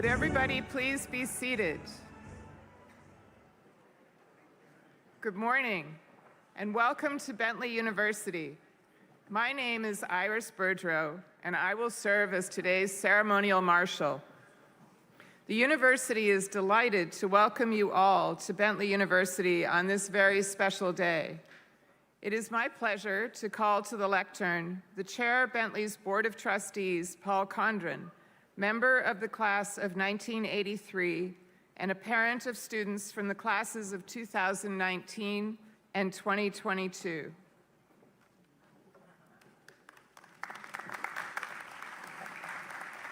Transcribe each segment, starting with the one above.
Would everybody please be seated? Good morning, and welcome to Bentley University. My name is Iris Bergerow, and I will serve as today's ceremonial marshal. The university is delighted to welcome you all to Bentley University on this very special day. It is my pleasure to call to the lectern the Chair of Bentley's Board of Trustees, Paul Condren, member of the class of 1983 and a parent of students from the classes of 2019 and 2022.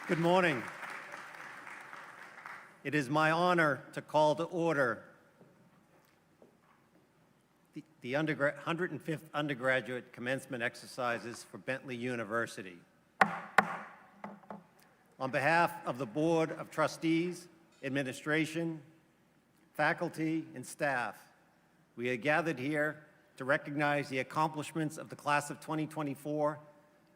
Good morning. It is my honor to call to order the 105th Undergraduate Commencement exercises for Bentley University. On behalf of the Board of Trustees, administration, faculty, and staff, we are gathered here to recognize the accomplishments of the class of 2024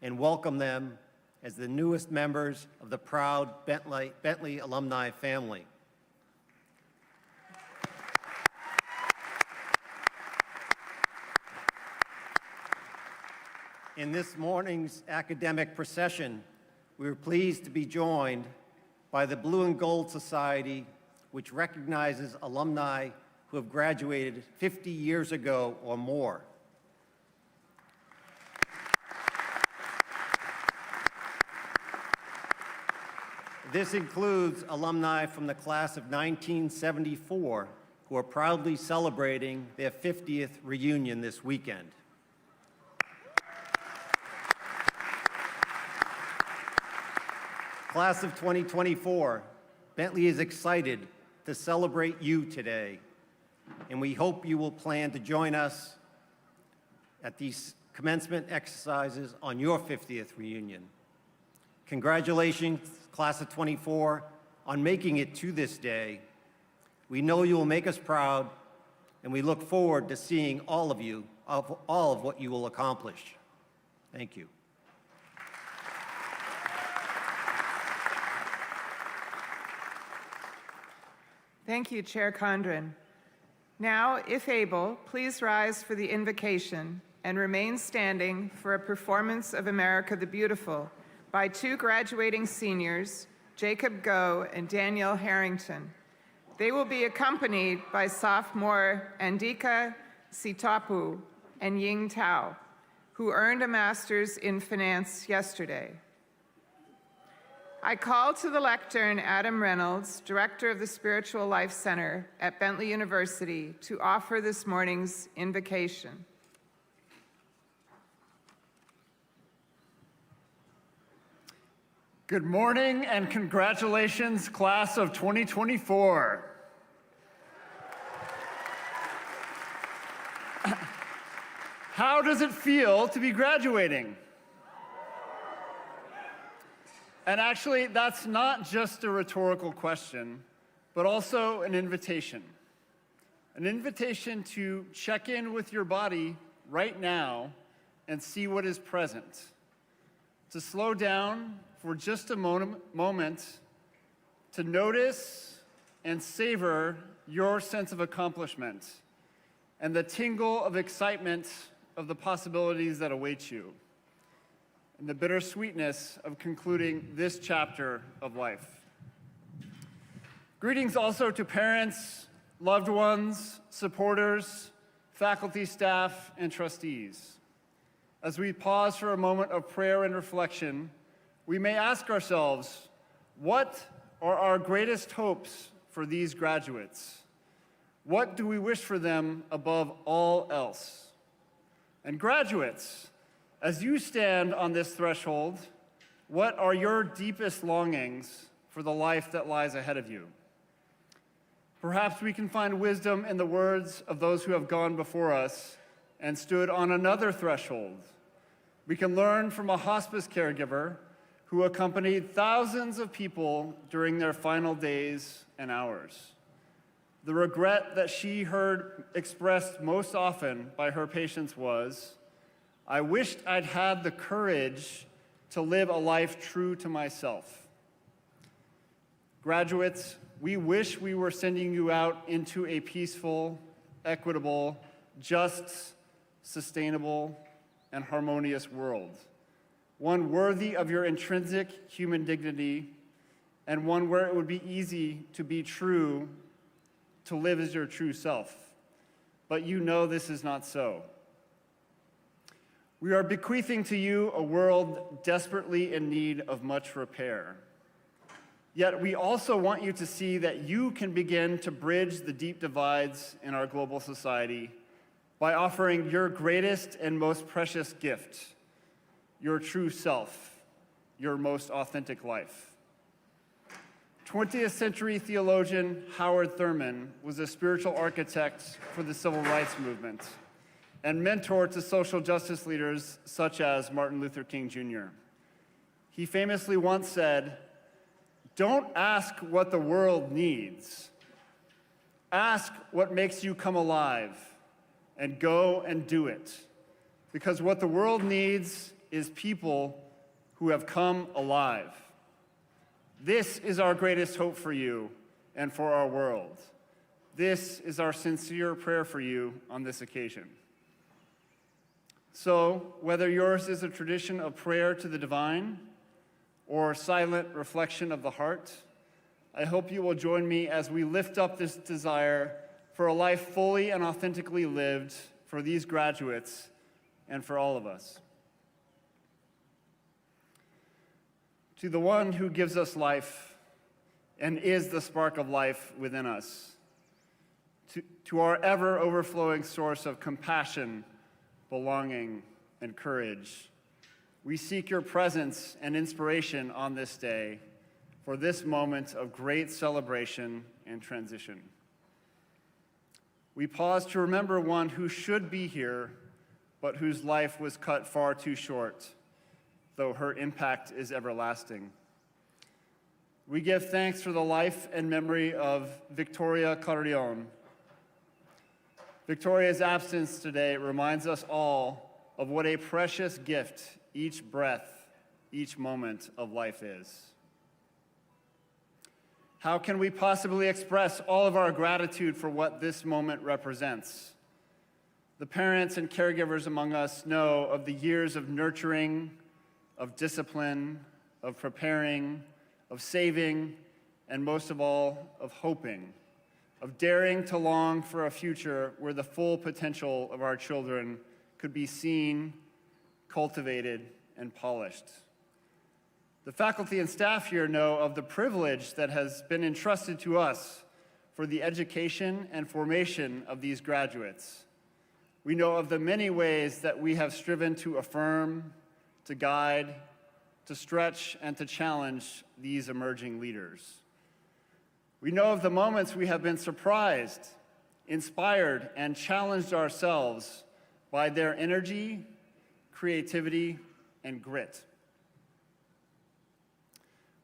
and welcome them as the newest members of the proud Bentley alumni family. In this morning's academic procession, we are pleased to be joined by the Blue and Gold Society, which recognizes alumni who have graduated 50 years ago or more. This includes alumni from the class of 1974 who are proudly celebrating their 50th reunion this weekend. Class of 2024, Bentley is excited to celebrate you today, and we hope you will plan to join us at these commencement exercises on your 50th reunion. Congratulations, class of 24, on making it to this day. We know you will make us proud, and we look forward to seeing all of what you will accomplish. Thank you. Thank you, Chair Condren. Now, if able, please rise for the invocation and remain standing for a performance of America the Beautiful by two graduating seniors, Jacob Goh and Danielle Harrington. They will be accompanied by sophomore Andika Sitapu and Ying Tao, who earned a master's in finance yesterday. I call to the lectern Adam Reynolds, Director of the Spiritual Life Center at Bentley University, to offer this morning's invocation. Good morning and congratulations, class of 2024. How does it feel to be graduating? And actually, that's not just a rhetorical question, but also an invitation. An invitation to check in with your body right now and see what is present. To slow down for just a moment to notice and savor your sense of accomplishment and the tingle of excitement of the possibilities that await you, and the bittersweetness of concluding this chapter of life. Greetings also to parents, loved ones, supporters, faculty, staff, and trustees. As we pause for a moment of prayer and reflection, we may ask ourselves, what are our greatest hopes for these graduates? What do we wish for them above all else? And graduates, as you stand on this threshold, what are your deepest longings for the life that lies ahead of you? Perhaps we can find wisdom in the words of those who have gone before us and stood on another threshold. We can learn from a hospice caregiver who accompanied thousands of people during their final days and hours. The regret that she heard expressed most often by her patients was, "I wished I'd had the courage to live a life true to myself." Graduates, we wish we were sending you out into a peaceful, equitable, just, sustainable, and harmonious world. One worthy of your intrinsic human dignity, and one where it would be easy to be true, to live as your true self. But you know this is not so. We are bequeathing to you a world desperately in need of much repair. Yet we also want you to see that you can begin to bridge the deep divides in our global society by offering your greatest and most precious gift, your true self, your most authentic life. 20th century theologian Howard Thurman was a spiritual architect for the civil rights movement and mentor to social justice leaders such as Martin Luther King Jr. He famously once said, "Don't ask what the world needs. Ask what makes you come alive, and go and do it. Because what the world needs is people who have come alive." This is our greatest hope for you and for our world. This is our sincere prayer for you on this occasion. So, whether yours is a tradition of prayer to the divine or silent reflection of the heart, I hope you will join me as we lift up this desire for a life fully and authentically lived for these graduates and for all of us. To the one who gives us life and is the spark of life within us, to our ever overflowing source of compassion, belonging, and courage, we seek your presence and inspiration on this day for this moment of great celebration and transition. We pause to remember one who should be here, but whose life was cut far too short, though her impact is everlasting. We give thanks for the life and memory of Victoria Carrion. Victoria's absence today reminds us all of what a precious gift each breath, each moment of life is. How can we possibly express all of our gratitude for what this moment represents? The parents and caregivers among us know of the years of nurturing, of discipline, of preparing, of saving, and most of all, of hoping, of daring to long for a future where the full potential of our children could be seen, cultivated, and polished. The faculty and staff here know of the privilege that has been entrusted to us for the education and formation of these graduates. We know of the many ways that we have striven to affirm, to guide, to stretch, and to challenge these emerging leaders. We know of the moments we have been surprised, inspired, and challenged ourselves by their energy, creativity, and grit.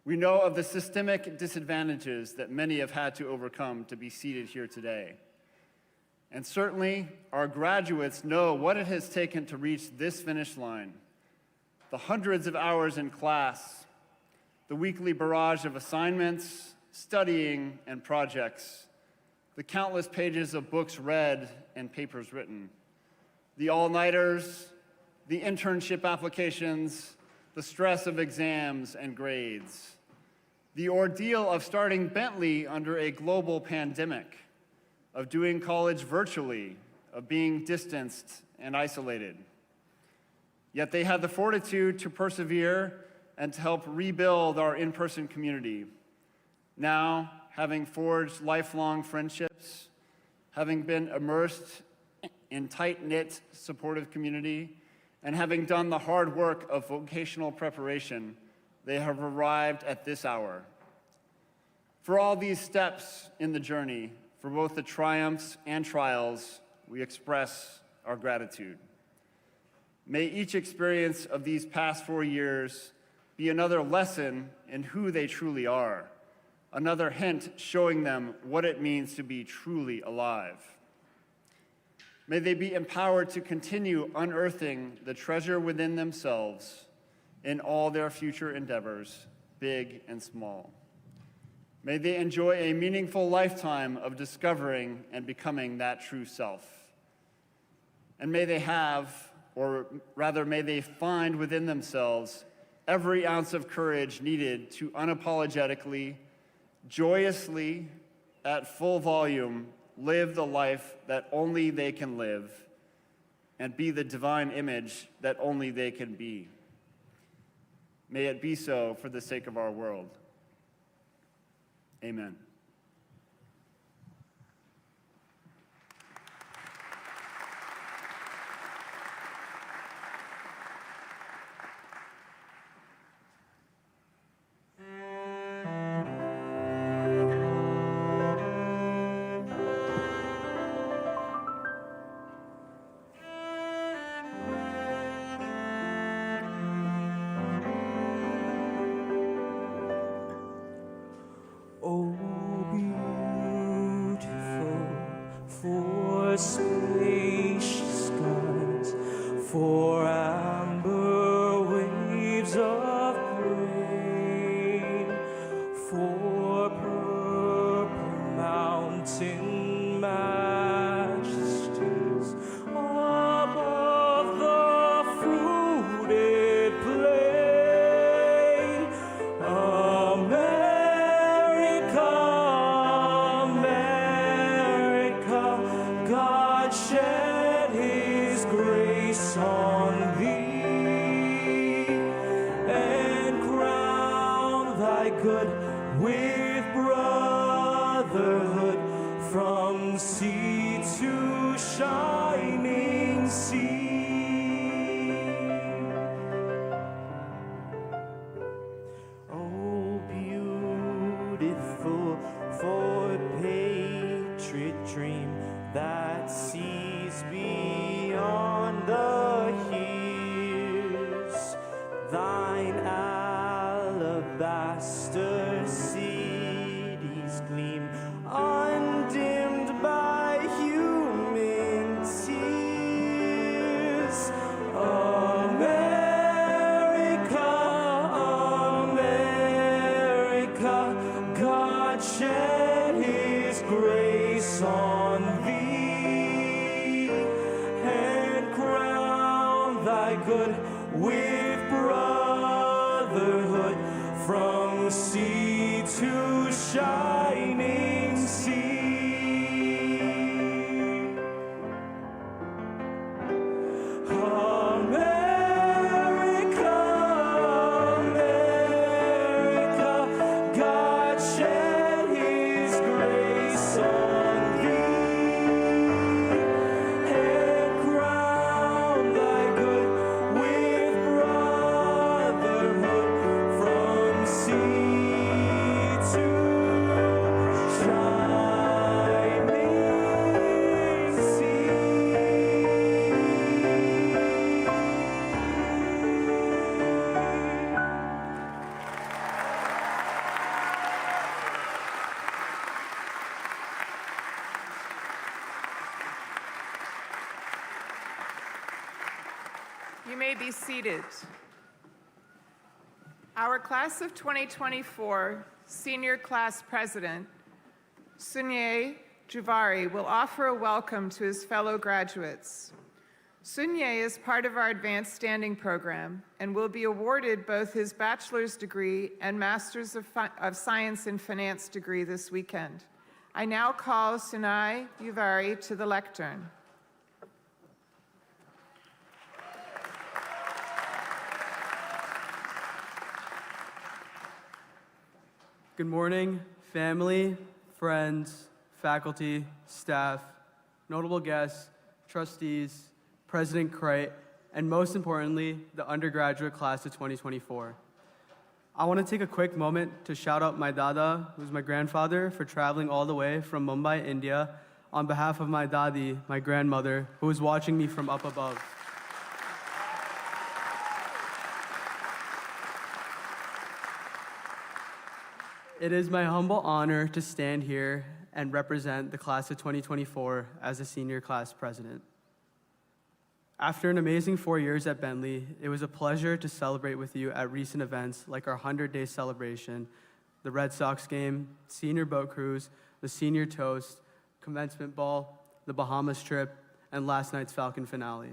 We know of the systemic disadvantages that many have had to overcome to be seated here today. And certainly, our graduates know what it has taken to reach this finish line. The hundreds of hours in class, the weekly barrage of assignments, studying, and projects, the countless pages of books read and papers written, the all-nighters, the internship applications, the stress of exams and grades, the ordeal of starting Bentley under a global pandemic, of doing college virtually, of being distanced and isolated. Yet they had the fortitude to persevere and to help rebuild our in-person community. Now, having forged lifelong friendships, having been immersed in tight-knit, supportive community, and having done the hard work of vocational preparation, they have arrived at this hour. For all these steps in the journey, for both the triumphs and trials, we express our gratitude. May each experience of these past 4 years be another lesson in who they truly are, another hint showing them what it means to be truly alive. May they be empowered to continue unearthing the treasure within themselves in all their future endeavors, big and small. May they enjoy a meaningful lifetime of discovering and becoming that true self. And may they have, or rather may they find within themselves every ounce of courage needed to unapologetically, joyously, at full volume, live the life that only they can live and be the divine image that only they can be. May it be so for the sake of our world. Amen. Oh, beautiful for spacious skies, for amber waves of grain, for purple mountain majesties above the fruited plain. America, God shed his grace on thee, and crown thy good with brotherhood from sea to shining sea. Oh, beautiful for patriot dream that sees beyond the years, thine alabaster cities gleam undimmed by human tears. America, America, God shed his grace on thee, and crown thy good with brotherhood from sea to shining sea. America, America, God shed his grace on thee, and crown thy good with brotherhood from sea to shining sea. You may be seated. Our class of 2024 senior class president, Sunye Juvari, will offer a welcome to his fellow graduates. Sunye is part of our advanced standing program and will be awarded both his bachelor's degree and master's of science in finance degree this weekend. I now call Sunye Juvari to the lectern. Good morning, family, friends, faculty, staff, notable guests, trustees, President Crate, and most importantly, the undergraduate class of 2024. I want to take a quick moment to shout out my dada, who's my grandfather, for traveling all the way from Mumbai, India, on behalf of my dadi, my grandmother, who is watching me from up above. It is my humble honor to stand here and represent the class of 2024 as a senior class president. After an amazing 4 years at Bentley, it was a pleasure to celebrate with you at recent events like our 100-day celebration, the Red Sox game, senior boat cruise, the senior toast, commencement ball, the Bahamas trip, and last night's Falcon finale.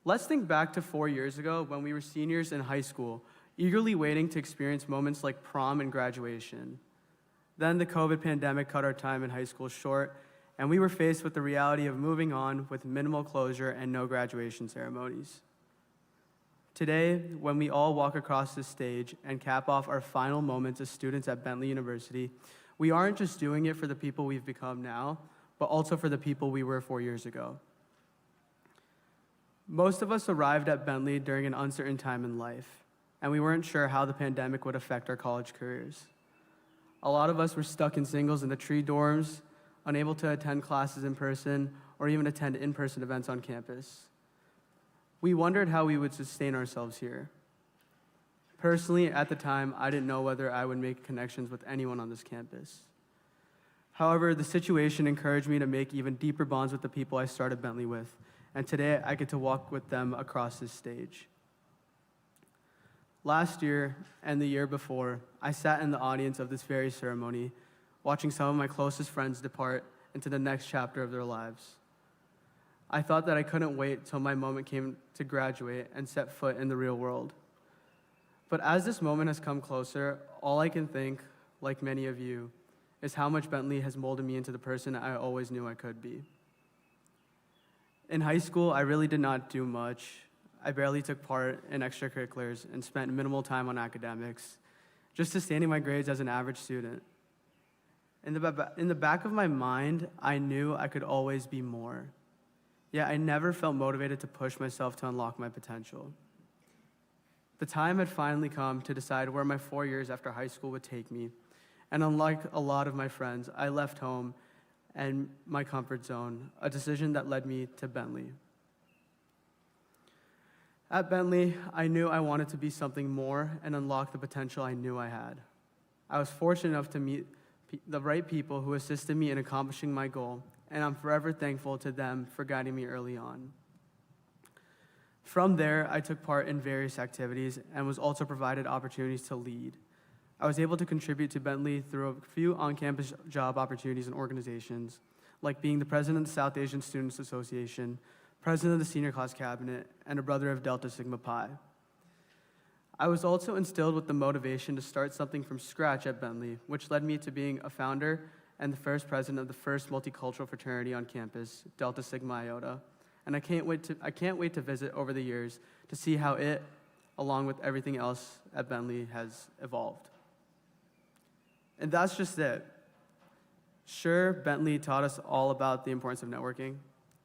Let's think back to 4 years ago when we were seniors in high school, eagerly waiting to experience moments like prom and graduation. Then the COVID pandemic cut our time in high school short, and we were faced with the reality of moving on with minimal closure and no graduation ceremonies. Today, when we all walk across this stage and cap off our final moments as students at Bentley University, we aren't just doing it for the people we've become now, but also for the people we were 4 years ago. Most of us arrived at Bentley during an uncertain time in life, and we weren't sure how the pandemic would affect our college careers. A lot of us were stuck in singles in the tree dorms, unable to attend classes in person, or even attend in-person events on campus. We wondered how we would sustain ourselves here. Personally, at the time, I didn't know whether I would make connections with anyone on this campus. However, the situation encouraged me to make even deeper bonds with the people I started Bentley with, and today I get to walk with them across this stage. Last year and the year before, I sat in the audience of this very ceremony, watching some of my closest friends depart into the next chapter of their lives. I thought that I couldn't wait till my moment came to graduate and set foot in the real world. But as this moment has come closer, all I can think, like many of you, is how much Bentley has molded me into the person I always knew I could be. In high school, I really did not do much. I barely took part in extracurriculars and spent minimal time on academics, just sustaining my grades as an average student. In the back of my mind, I knew I could always be more. Yet I never felt motivated to push myself to unlock my potential. The time had finally come to decide where my 4 years after high school would take me, and unlike a lot of my friends, I left home and my comfort zone, a decision that led me to Bentley. At Bentley, I knew I wanted to be something more and unlock the potential I knew I had. I was fortunate enough to meet the right people who assisted me in accomplishing my goal, and I'm forever thankful to them for guiding me early on. From there, I took part in various activities and was also provided opportunities to lead. I was able to contribute to Bentley through a few on-campus job opportunities and organizations, like being the president of the South Asian Students Association, president of the senior class cabinet, and a brother of Delta Sigma Pi. I was also instilled with the motivation to start something from scratch at Bentley, which led me to being a founder and the first president of the first multicultural fraternity on campus, Delta Sigma Iota. And I can't wait to visit over the years to see how it, along with everything else at Bentley, has evolved. And that's just it. Sure, Bentley taught us all about the importance of networking.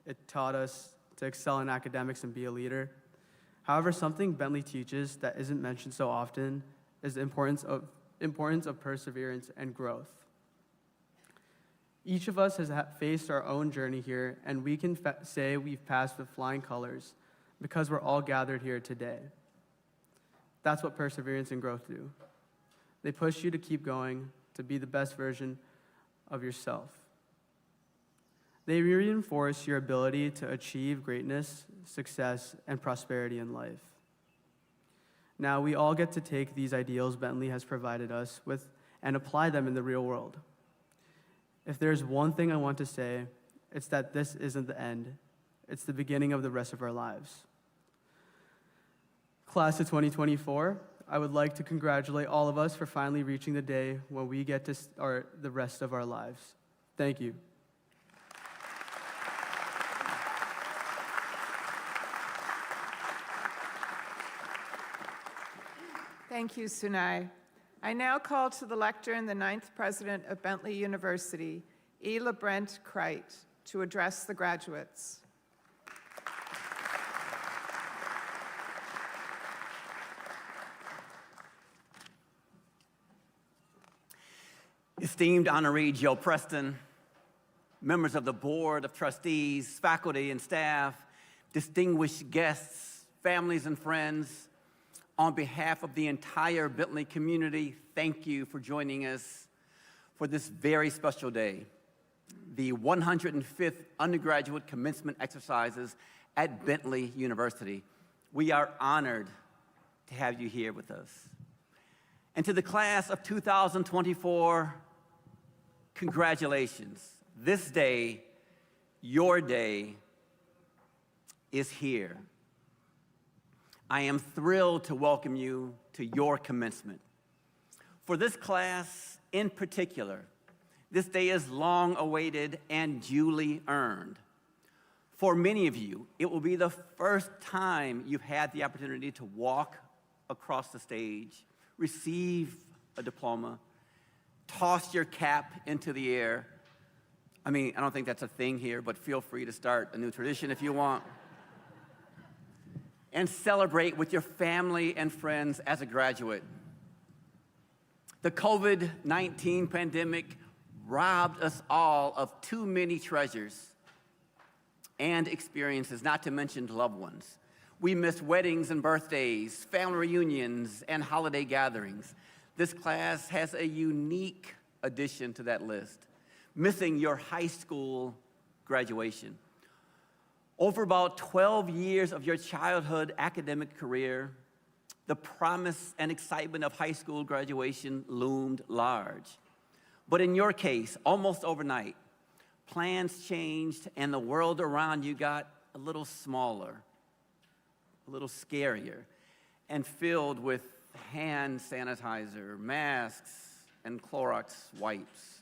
It taught us to excel in academics and be a leader. However, something Bentley teaches that isn't mentioned so often is the importance of perseverance and growth. Each of us has faced our own journey here, and we can say we've passed with flying colors because we're all gathered here today. That's what perseverance and growth do. They push you to keep going, to be the best version of yourself. They reinforce your ability to achieve greatness, success, and prosperity in life. Now, we all get to take these ideals Bentley has provided us with and apply them in the real world. If there's one thing I want to say, it's that this isn't the end. It's the beginning of the rest of our lives. Class of 2024, I would like to congratulate all of us for finally reaching the day when we get to start the rest of our lives. Thank you. Thank you, Sunai. I now call to the lectern the 9th president of Bentley University, Ela Brent Kreit, to address the graduates. Esteemed Honorary Joe Preston, members of the Board of Trustees, faculty and staff, distinguished guests, families and friends, on behalf of the entire Bentley community, thank you for joining us for this very special day, the 105th Undergraduate Commencement exercises at Bentley University. We are honored to have you here with us. And to the class of 2024, congratulations. This day, your day, is here. I am thrilled to welcome you to your commencement. For this class in particular, this day is long awaited and duly earned. For many of you, it will be the first time you've had the opportunity to walk across the stage, receive a diploma, toss your cap into the air. I mean, I don't think that's a thing here, but feel free to start a new tradition if you want. And celebrate with your family and friends as a graduate. The COVID-19 pandemic robbed us all of too many treasures and experiences, not to mention loved ones. We missed weddings and birthdays, family reunions, and holiday gatherings. This class has a unique addition to that list, missing your high school graduation. Over about 12 years of your childhood academic career, the promise and excitement of high school graduation loomed large. But in your case, almost overnight, plans changed and the world around you got a little smaller, a little scarier, and filled with hand sanitizer, masks, and Clorox wipes.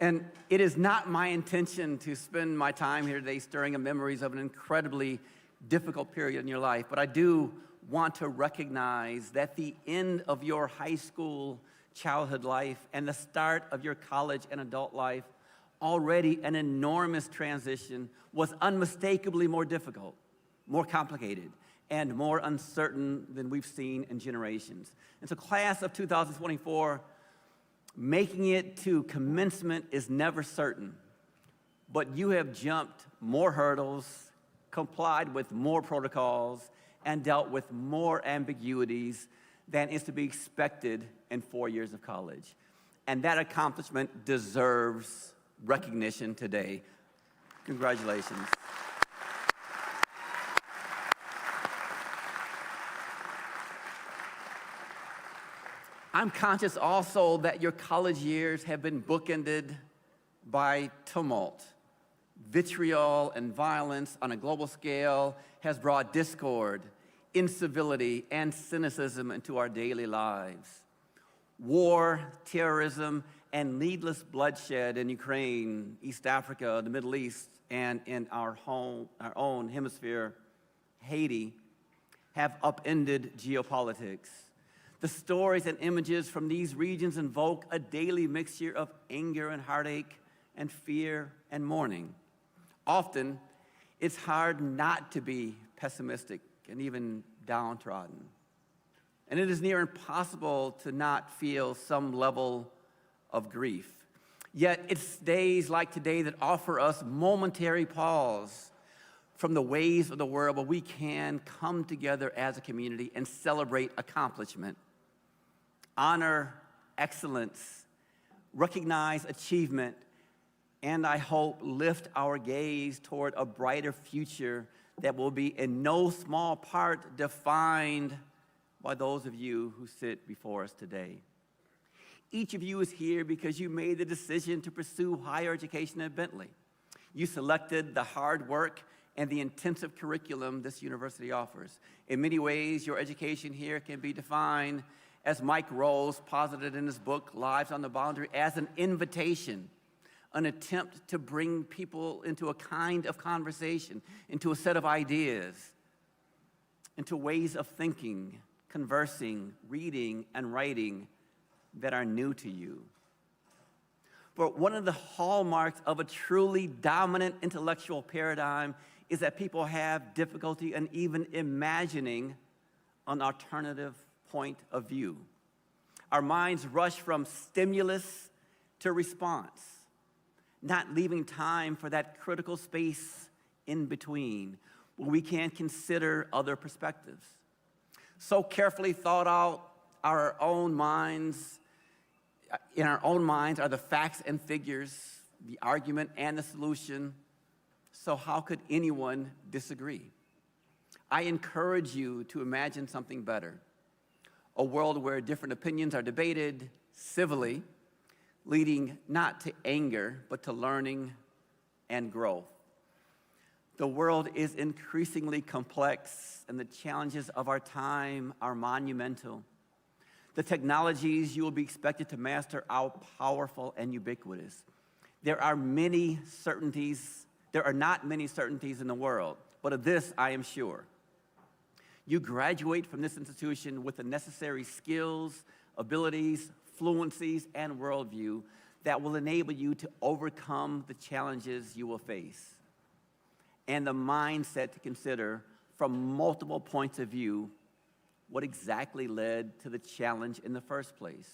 And it is not my intention to spend my time here today stirring up memories of an incredibly difficult period in your life, but I do want to recognize that the end of your high school childhood life and the start of your college and adult life, already an enormous transition, was unmistakably more difficult, more complicated, and more uncertain than we've seen in generations. And so class of 2024, making it to commencement is never certain, but you have jumped more hurdles, complied with more protocols, and dealt with more ambiguities than is to be expected in 4 years of college. And that accomplishment deserves recognition today. Congratulations. I'm conscious also that your college years have been bookended by tumult. Vitriol and violence on a global scale has brought discord, incivility, and cynicism into our daily lives. War, terrorism, and needless bloodshed in Ukraine, East Africa, the Middle East, and in our own hemisphere, Haiti, have upended geopolitics. The stories and images from these regions invoke a daily mixture of anger and heartache and fear and mourning. Often, it's hard not to be pessimistic and even downtrodden. And it is near impossible to not feel some level of grief. Yet it's days like today that offer us momentary pause from the ways of the world where we can come together as a community and celebrate accomplishment, honor excellence, recognize achievement, and I hope lift our gaze toward a brighter future that will be in no small part defined by those of you who sit before us today. Each of you is here because you made the decision to pursue higher education at Bentley. You selected the hard work and the intensive curriculum this university offers. In many ways, your education here can be defined, as Mike Rose posited in his book, Lives on the Boundary, as an invitation, an attempt to bring people into a kind of conversation, into a set of ideas, into ways of thinking, conversing, reading, and writing that are new to you. But one of the hallmarks of a truly dominant intellectual paradigm is that people have difficulty in even imagining an alternative point of view. Our minds rush from stimulus to response, not leaving time for that critical space in between where we can consider other perspectives. So carefully thought out, in our own minds are the facts and figures, the argument and the solution. So how could anyone disagree? I encourage you to imagine something better. a world where different opinions are debated civilly, leading not to anger, but to learning and growth. The world is increasingly complex, and the challenges of our time are monumental. The technologies you will be expected to master are powerful and ubiquitous. There are not many certainties in the world, but of this I am sure. You graduate from this institution with the necessary skills, abilities, fluencies, and worldview that will enable you to overcome the challenges you will face, and the mindset to consider from multiple points of view what exactly led to the challenge in the first place.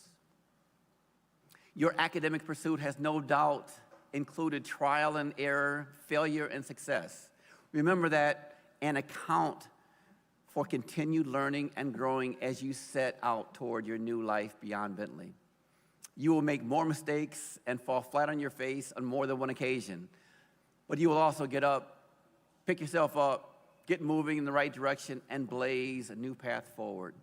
Your academic pursuit has no doubt included trial and error, failure and success. Remember that and account for continued learning and growing as you set out toward your new life beyond Bentley. You will make more mistakes and fall flat on your face on more than one occasion, but you will also get up, pick yourself up, get moving in the right direction, and blaze a new path forward.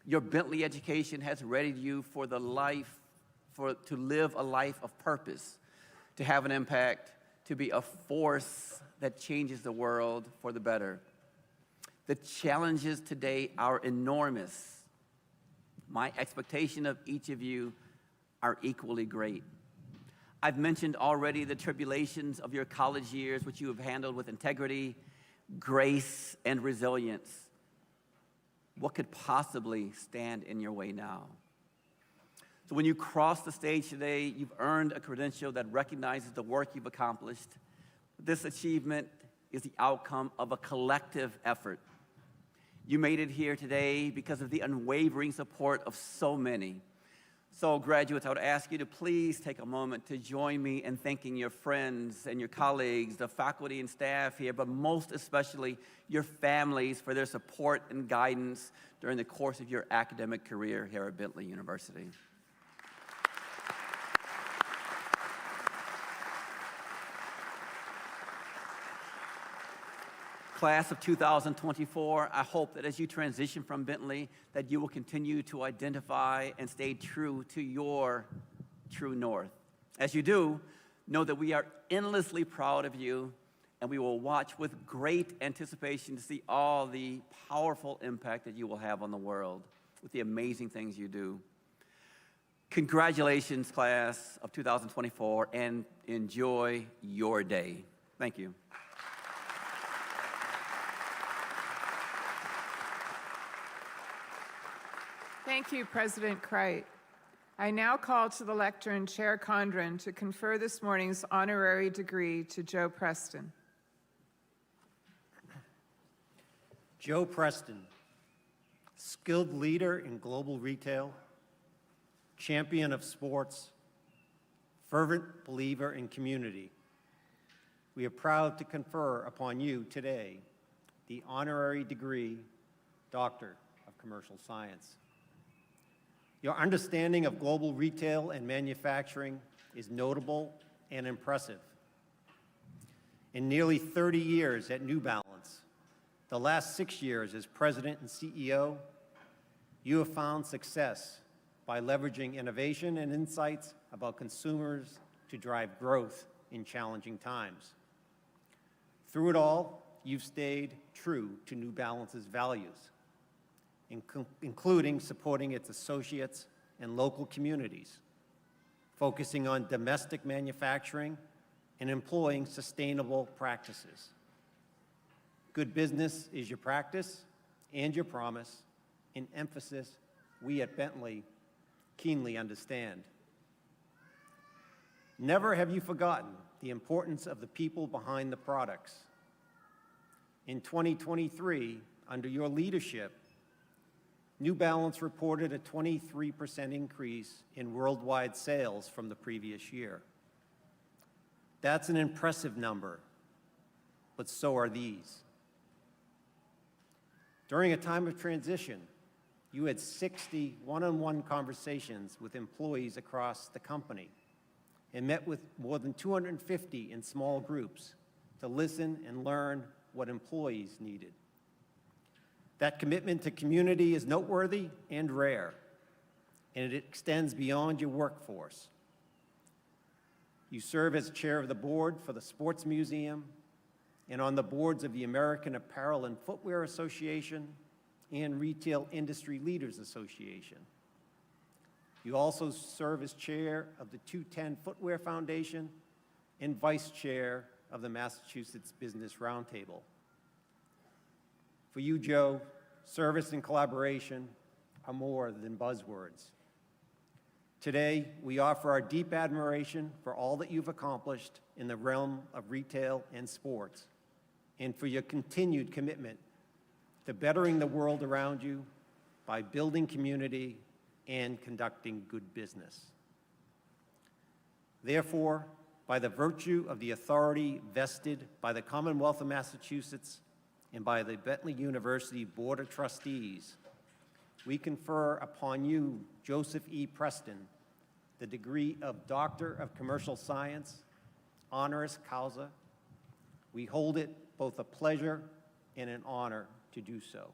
Your Bentley education has readied you for to live a life of purpose, to have an impact, to be a force that changes the world for the better. The challenges today are enormous. My expectation of each of you are equally great. I've mentioned already the tribulations of your college years, which you have handled with integrity, grace, and resilience. What could possibly stand in your way now? So when you cross the stage today, you've earned a credential that recognizes the work you've accomplished. This achievement is the outcome of a collective effort. You made it here today because of the unwavering support of so many. So graduates, I would ask you to please take a moment to join me in thanking your friends and your colleagues, the faculty and staff here, but most especially your families for their support and guidance during the course of your academic career here at Bentley University. Class of 2024, I hope that as you transition from Bentley, that you will continue to identify and stay true to your true north. As you do, know that we are endlessly proud of you, and we will watch with great anticipation to see all the powerful impact that you will have on the world with the amazing things you do. Congratulations, class of 2024, and enjoy your day. Thank you. Thank you, President Crite. I now call to the lectern Chair Condren to confer this morning's honorary degree to Joe Preston. Joe Preston, skilled leader in global retail, champion of sports, fervent believer in community. We are proud to confer upon you today the honorary degree, Doctor of Commercial Science. Your understanding of global retail and manufacturing is notable and impressive. In nearly 30 years at New Balance, the last 6 years as president and CEO, you have found success by leveraging innovation and insights about consumers to drive growth in challenging times. Through it all, you've stayed true to New Balance's values, including supporting its associates and local communities, focusing on domestic manufacturing and employing sustainable practices. Good business is your practice and your promise, an emphasis we at Bentley keenly understand. Never have you forgotten the importance of the people behind the products. In 2023, under your leadership, New Balance reported a 23% increase in worldwide sales from the previous year. That's an impressive number, but so are these. During a time of transition, you had 60 one-on-one conversations with employees across the company and met with more than 250 in small groups to listen and learn what employees needed. That commitment to community is noteworthy and rare, and it extends beyond your workforce. You serve as chair of the board for the Sports Museum and on the boards of the American Apparel and Footwear Association and Retail Industry Leaders Association. You also serve as chair of the 210 Footwear Foundation and vice chair of the Massachusetts Business Roundtable. For you, Joe, service and collaboration are more than buzzwords. Today, we offer our deep admiration for all that you've accomplished in the realm of retail and sports, and for your continued commitment to bettering the world around you by building community and conducting good business. Therefore, by the virtue of the authority vested by the Commonwealth of Massachusetts and by the Bentley University Board of Trustees, we confer upon you, Joseph E. Preston, the degree of Doctor of Commercial Science, honoris causa. We hold it both a pleasure and an honor to do so.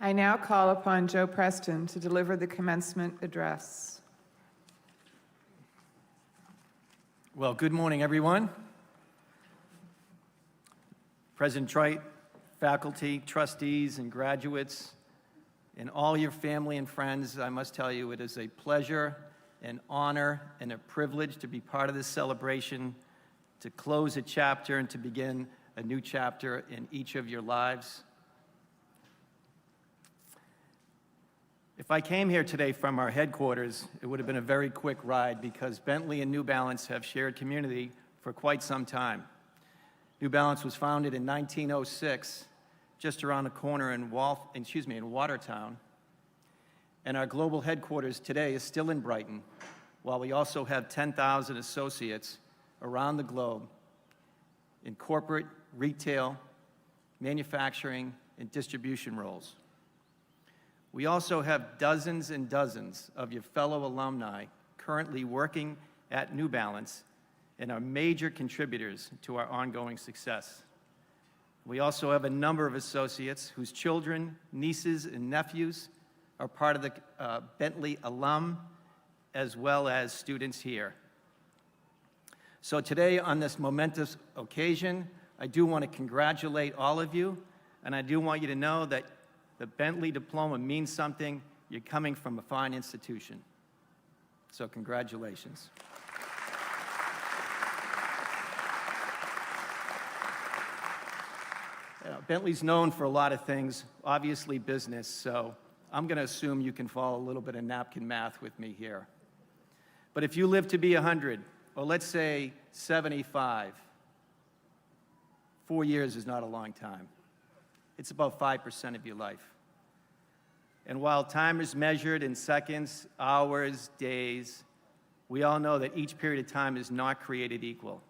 I now call upon Joe Preston to deliver the commencement address. Well, good morning, everyone. President Trite, faculty, trustees, and graduates, and all your family and friends, I must tell you it is a pleasure, an honor, and a privilege to be part of this celebration, to close a chapter and to begin a new chapter in each of your lives. If I came here today from our headquarters, it would have been a very quick ride because Bentley and New Balance have shared community for quite some time. New Balance was founded in 1906, just around the corner in Watertown. And our global headquarters today is still in Brighton, while we also have 10,000 associates around the globe in corporate, retail, manufacturing, and distribution roles. We also have dozens and dozens of your fellow alumni currently working at New Balance and are major contributors to our ongoing success. We also have a number of associates whose children, nieces, and nephews are part of the Bentley alum, as well as students here. So today, on this momentous occasion, I do want to congratulate all of you, and I do want you to know that the Bentley diploma means something. You're coming from a fine institution. So congratulations. Bentley's known for a lot of things, obviously business, so I'm going to assume you can follow a little bit of napkin math with me here. But if you live to be 100, or let's say 75, 4 years is not a long time. It's about 5% of your life. And while time is measured in seconds, hours, days, we all know that each period of time is not created equal.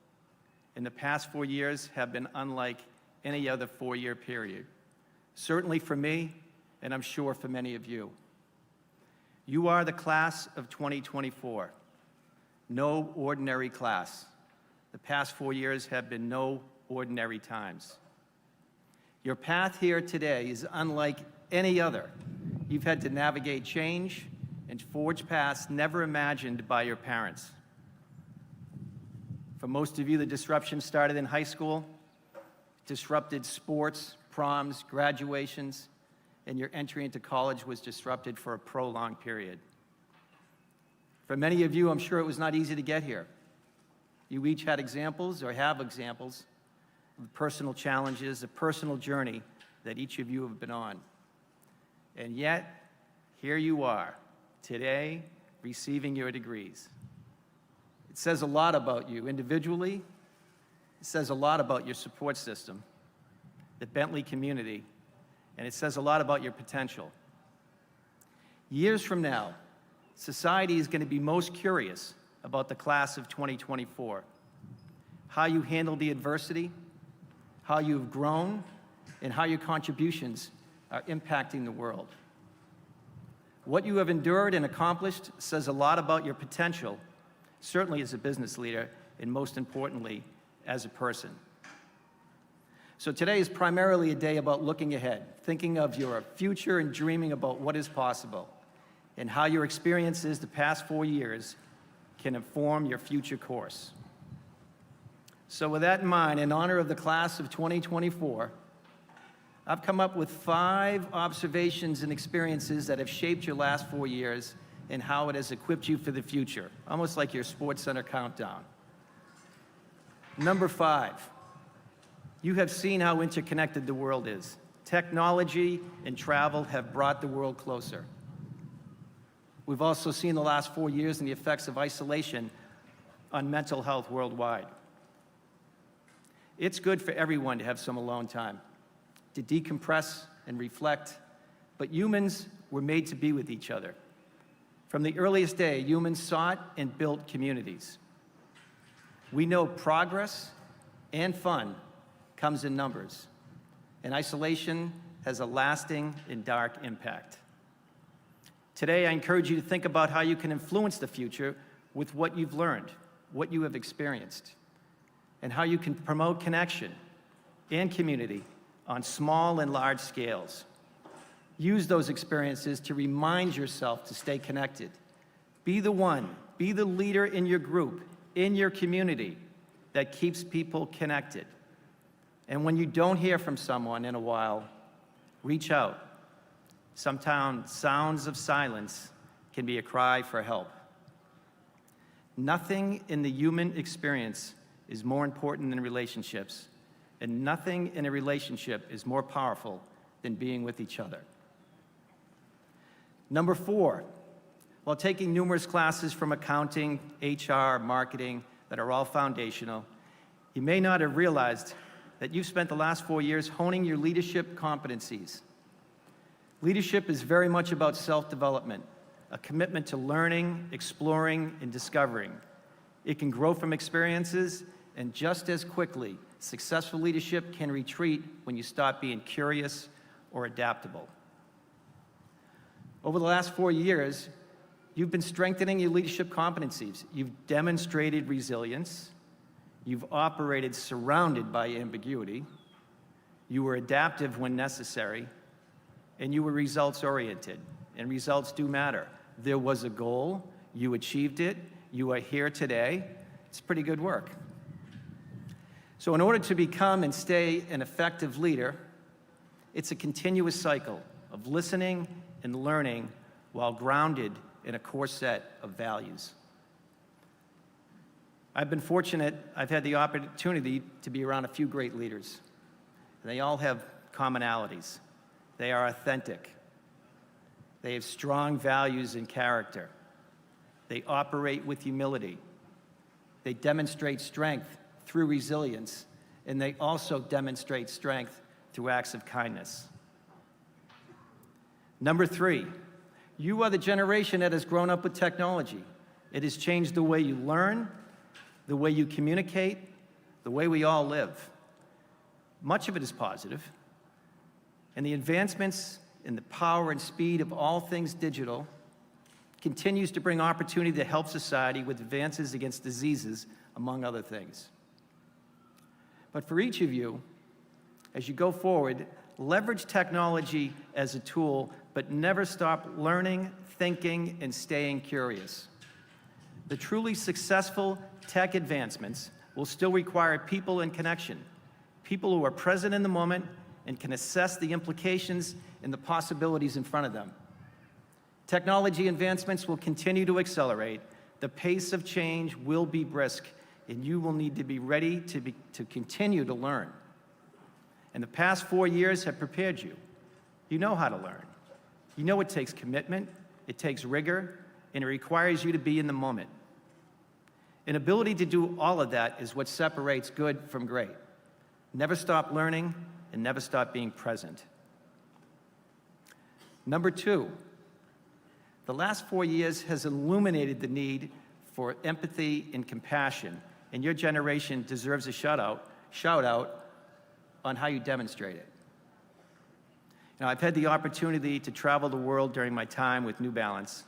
And the past 4 years have been unlike any other 4-year period. Certainly for me, and I'm sure for many of you. You are the class of 2024. No ordinary class. The past 4 years have been no ordinary times. Your path here today is unlike any other. You've had to navigate change and forge paths never imagined by your parents. For most of you, the disruption started in high school, disrupted sports, proms, graduations, and your entry into college was disrupted for a prolonged period. For many of you, I'm sure it was not easy to get here. You each had examples or have examples of the personal challenges, the personal journey that each of you have been on. And yet, here you are, today, receiving your degrees. It says a lot about you individually. It says a lot about your support system, the Bentley community, and it says a lot about your potential. Years from now, society is going to be most curious about the class of 2024, how you handle the adversity, how you've grown, and how your contributions are impacting the world. What you have endured and accomplished says a lot about your potential, certainly as a business leader, and most importantly, as a person. So today is primarily a day about looking ahead, thinking of your future and dreaming about what is possible, and how your experiences the past 4 years can inform your future course. So with that in mind, in honor of the class of 2024, I've come up with 5 observations and experiences that have shaped your last 4 years and how it has equipped you for the future, almost like your Sports Center countdown. Number 5, you have seen how interconnected the world is. Technology and travel have brought the world closer. We've also seen the last 4 years and the effects of isolation on mental health worldwide. It's good for everyone to have some alone time, to decompress and reflect, but humans were made to be with each other. From the earliest day, humans sought and built communities. We know progress and fun comes in numbers, and isolation has a lasting and dark impact. Today, I encourage you to think about how you can influence the future with what you've learned, what you have experienced, and how you can promote connection and community on small and large scales. Use those experiences to remind yourself to stay connected. Be the one, be the leader in your group, in your community that keeps people connected. And when you don't hear from someone in a while, reach out. Sometimes sounds of silence can be a cry for help. Nothing in the human experience is more important than relationships, and nothing in a relationship is more powerful than being with each other. Number 4, while taking numerous classes from accounting, HR, marketing that are all foundational, you may not have realized that you've spent the last 4 years honing your leadership competencies. Leadership is very much about self-development, a commitment to learning, exploring, and discovering. It can grow from experiences, and just as quickly, successful leadership can retreat when you stop being curious or adaptable. Over the last 4 years, you've been strengthening your leadership competencies. You've demonstrated resilience. You've operated surrounded by ambiguity. You were adaptive when necessary. And you were results-oriented. And results do matter. There was a goal. You achieved it. You are here today. It's pretty good work. So in order to become and stay an effective leader, it's a continuous cycle of listening and learning while grounded in a core set of values. I've been fortunate. I've had the opportunity to be around a few great leaders. They all have commonalities. They are authentic. They have strong values and character. They operate with humility. They demonstrate strength through resilience, and they also demonstrate strength through acts of kindness. Number 3, you are the generation that has grown up with technology. It has changed the way you learn, the way you communicate, the way we all live. Much of it is positive, and the advancements in the power and speed of all things digital continues to bring opportunity to help society with advances against diseases, among other things. But for each of you, as you go forward, leverage technology as a tool, but never stop learning, thinking, and staying curious. The truly successful tech advancements will still require people and connection, people who are present in the moment and can assess the implications and the possibilities in front of them. Technology advancements will continue to accelerate. The pace of change will be brisk, and you will need to be ready to continue to learn. And the past 4 years have prepared you. You know how to learn. You know it takes commitment, it takes rigor, and it requires you to be in the moment. An ability to do all of that is what separates good from great. Never stop learning and never stop being present. Number two, the last 4 years has illuminated the need for empathy and compassion, and your generation deserves a shout out on how you demonstrate it. Now, I've had the opportunity to travel the world during my time with New Balance,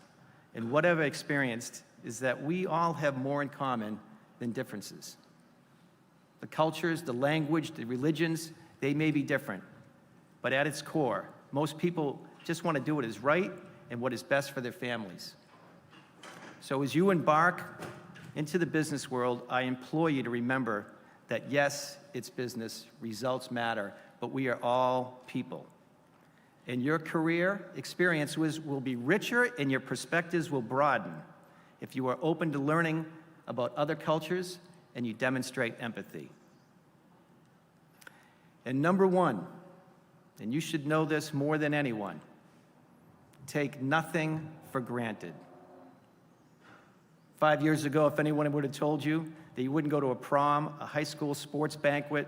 and what I've experienced is that we all have more in common than differences. The cultures, the language, the religions, they may be different, but at its core, most people just want to do what is right and what is best for their families. So as you embark into the business world, I implore you to remember that yes, it's business, results matter, but we are all people. And your career experiences will be richer and your perspectives will broaden if you are open to learning about other cultures and you demonstrate empathy. And number one, and you should know this more than anyone, take nothing for granted. 5 years ago, if anyone would have told you that you wouldn't go to a prom, a high school sports banquet,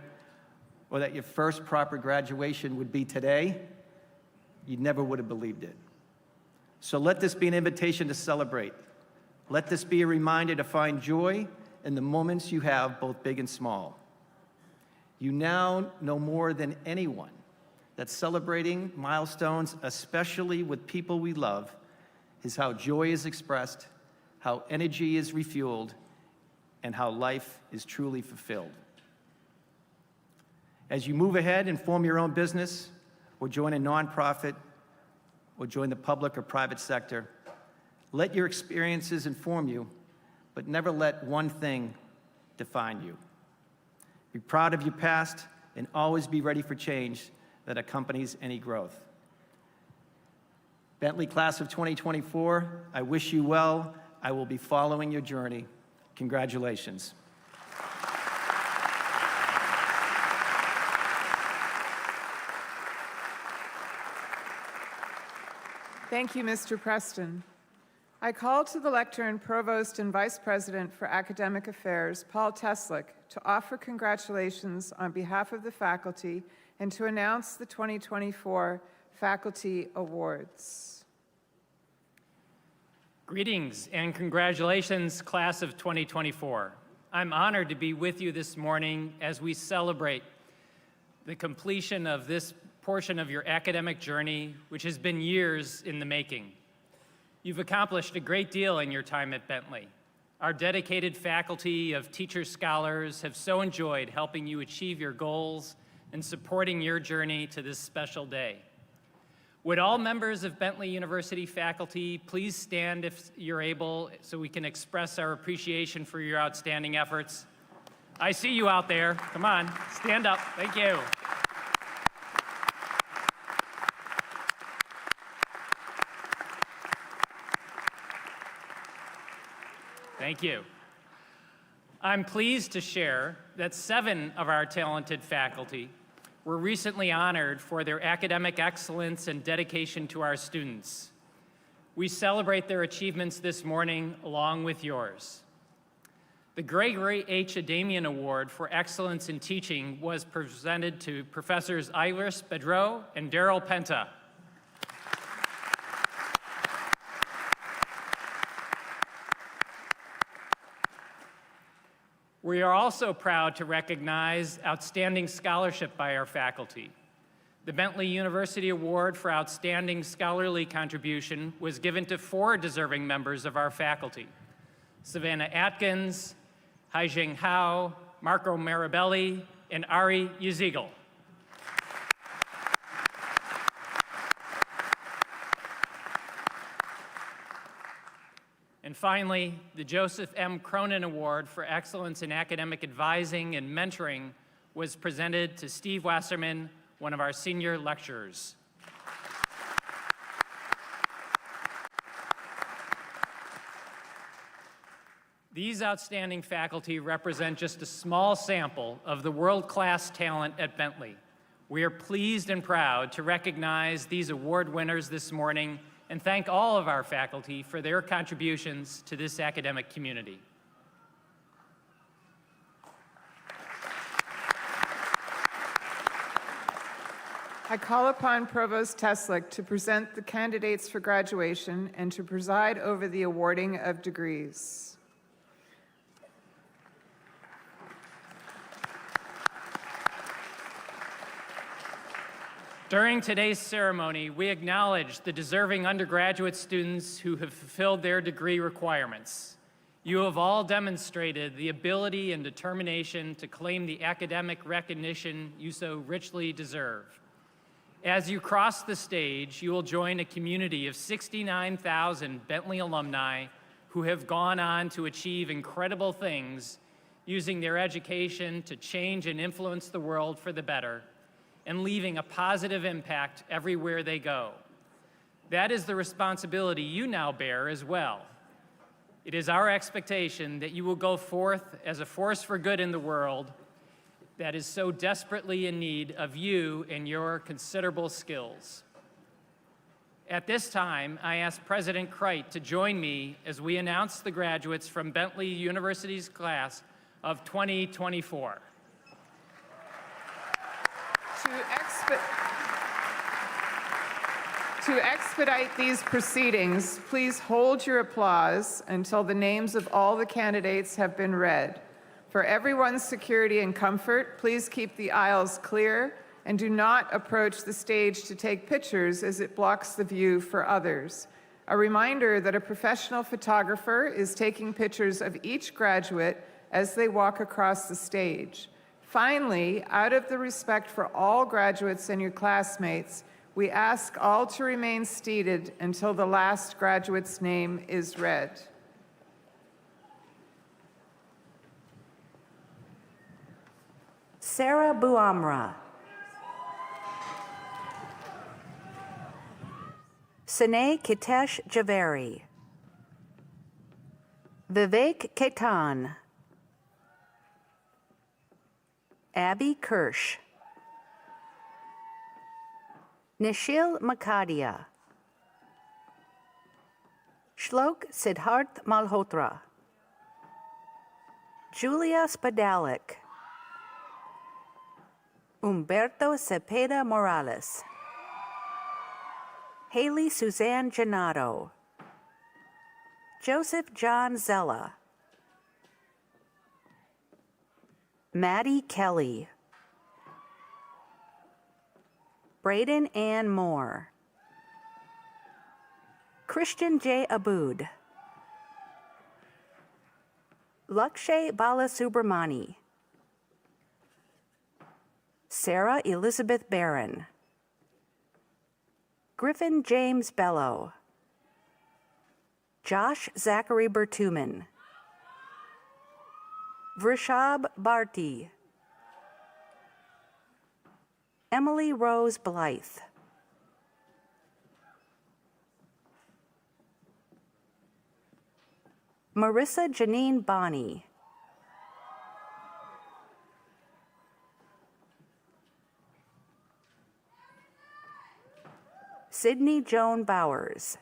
or that your first proper graduation would be today, you never would have believed it. So let this be an invitation to celebrate. Let this be a reminder to find joy in the moments you have, both big and small. You now know more than anyone that celebrating milestones, especially with people we love, is how joy is expressed, how energy is refueled, and how life is truly fulfilled. As you move ahead and form your own business, or join a nonprofit, or join the public or private sector, let your experiences inform you, but never let one thing define you. Be proud of your past and always be ready for change that accompanies any growth. Bentley class of 2024, I wish you well. I will be following your journey. Congratulations. Thank you, Mr. Preston. I call to the lectern Provost and Vice President for Academic Affairs, Paul Teslick, to offer congratulations on behalf of the faculty and to announce the 2024 Faculty Awards. Greetings and congratulations, class of 2024. I'm honored to be with you this morning as we celebrate the completion of this portion of your academic journey, which has been years in the making. You've accomplished a great deal in your time at Bentley. Our dedicated faculty of teachers, scholars have so enjoyed helping you achieve your goals and supporting your journey to this special day. Would all members of Bentley University faculty please stand if you're able so we can express our appreciation for your outstanding efforts? I see you out there. Come on, stand up. Thank you. Thank you. I'm pleased to share that 7 of our talented faculty were recently honored for their academic excellence and dedication to our students. We celebrate their achievements this morning along with yours. The Gregory H. Adamian Award for Excellence in Teaching was presented to Professors Iris Bedreau and Daryl Penta. We are also proud to recognize outstanding scholarship by our faculty. The Bentley University Award for Outstanding Scholarly Contribution was given to 4 deserving members of our faculty: Savannah Atkins, Haijing Hao, Marco Marabelli, and Ari Yeziegel. And finally, the Joseph M. Cronin Award for Excellence in Academic Advising and Mentoring was presented to Steve Wasserman, one of our senior lecturers. These outstanding faculty represent just a small sample of the world-class talent at Bentley. We are pleased and proud to recognize these award winners this morning and thank all of our faculty for their contributions to this academic community. I call upon Provost Teslick to present the candidates for graduation and to preside over the awarding of degrees. During today's ceremony, we acknowledge the deserving undergraduate students who have fulfilled their degree requirements. You have all demonstrated the ability and determination to claim the academic recognition you so richly deserve. As you cross the stage, you will join a community of 69,000 Bentley alumni who have gone on to achieve incredible things using their education to change and influence the world for the better, and leaving a positive impact everywhere they go. That is the responsibility you now bear as well. It is our expectation that you will go forth as a force for good in the world that is so desperately in need of you and your considerable skills. At this time, I ask President Crite to join me as we announce the graduates from Bentley University's class of 2024. To expedite these proceedings, please hold your applause until the names of all the candidates have been read. For everyone's security and comfort, please keep the aisles clear and do not approach the stage to take pictures as it blocks the view for others. A reminder that a professional photographer is taking pictures of each graduate as they walk across the stage. Finally, out of the respect for all graduates and your classmates, we ask all to remain seated until the last graduate's name is read. Sarah Buamra. Sine Kitesh Javeri. Vivek Ketan. Abby Kirsch. Nishil Makadia. Shlok Siddharth Malhotra. Julia Spadalik. Humberto Cepeda Morales. Haley Suzanne Gennaro. Joseph John Zella. Maddie Kelly. Braden Ann Moore. Christian J. Abood. Lakshay Balasubramani. Sarah Elizabeth Barron. Griffin James Bello. Josh Zachary Bertuman. Vrishab Bharti. Emily Rose Blythe. Marissa Janine Bonney. Sydney Joan Bowers.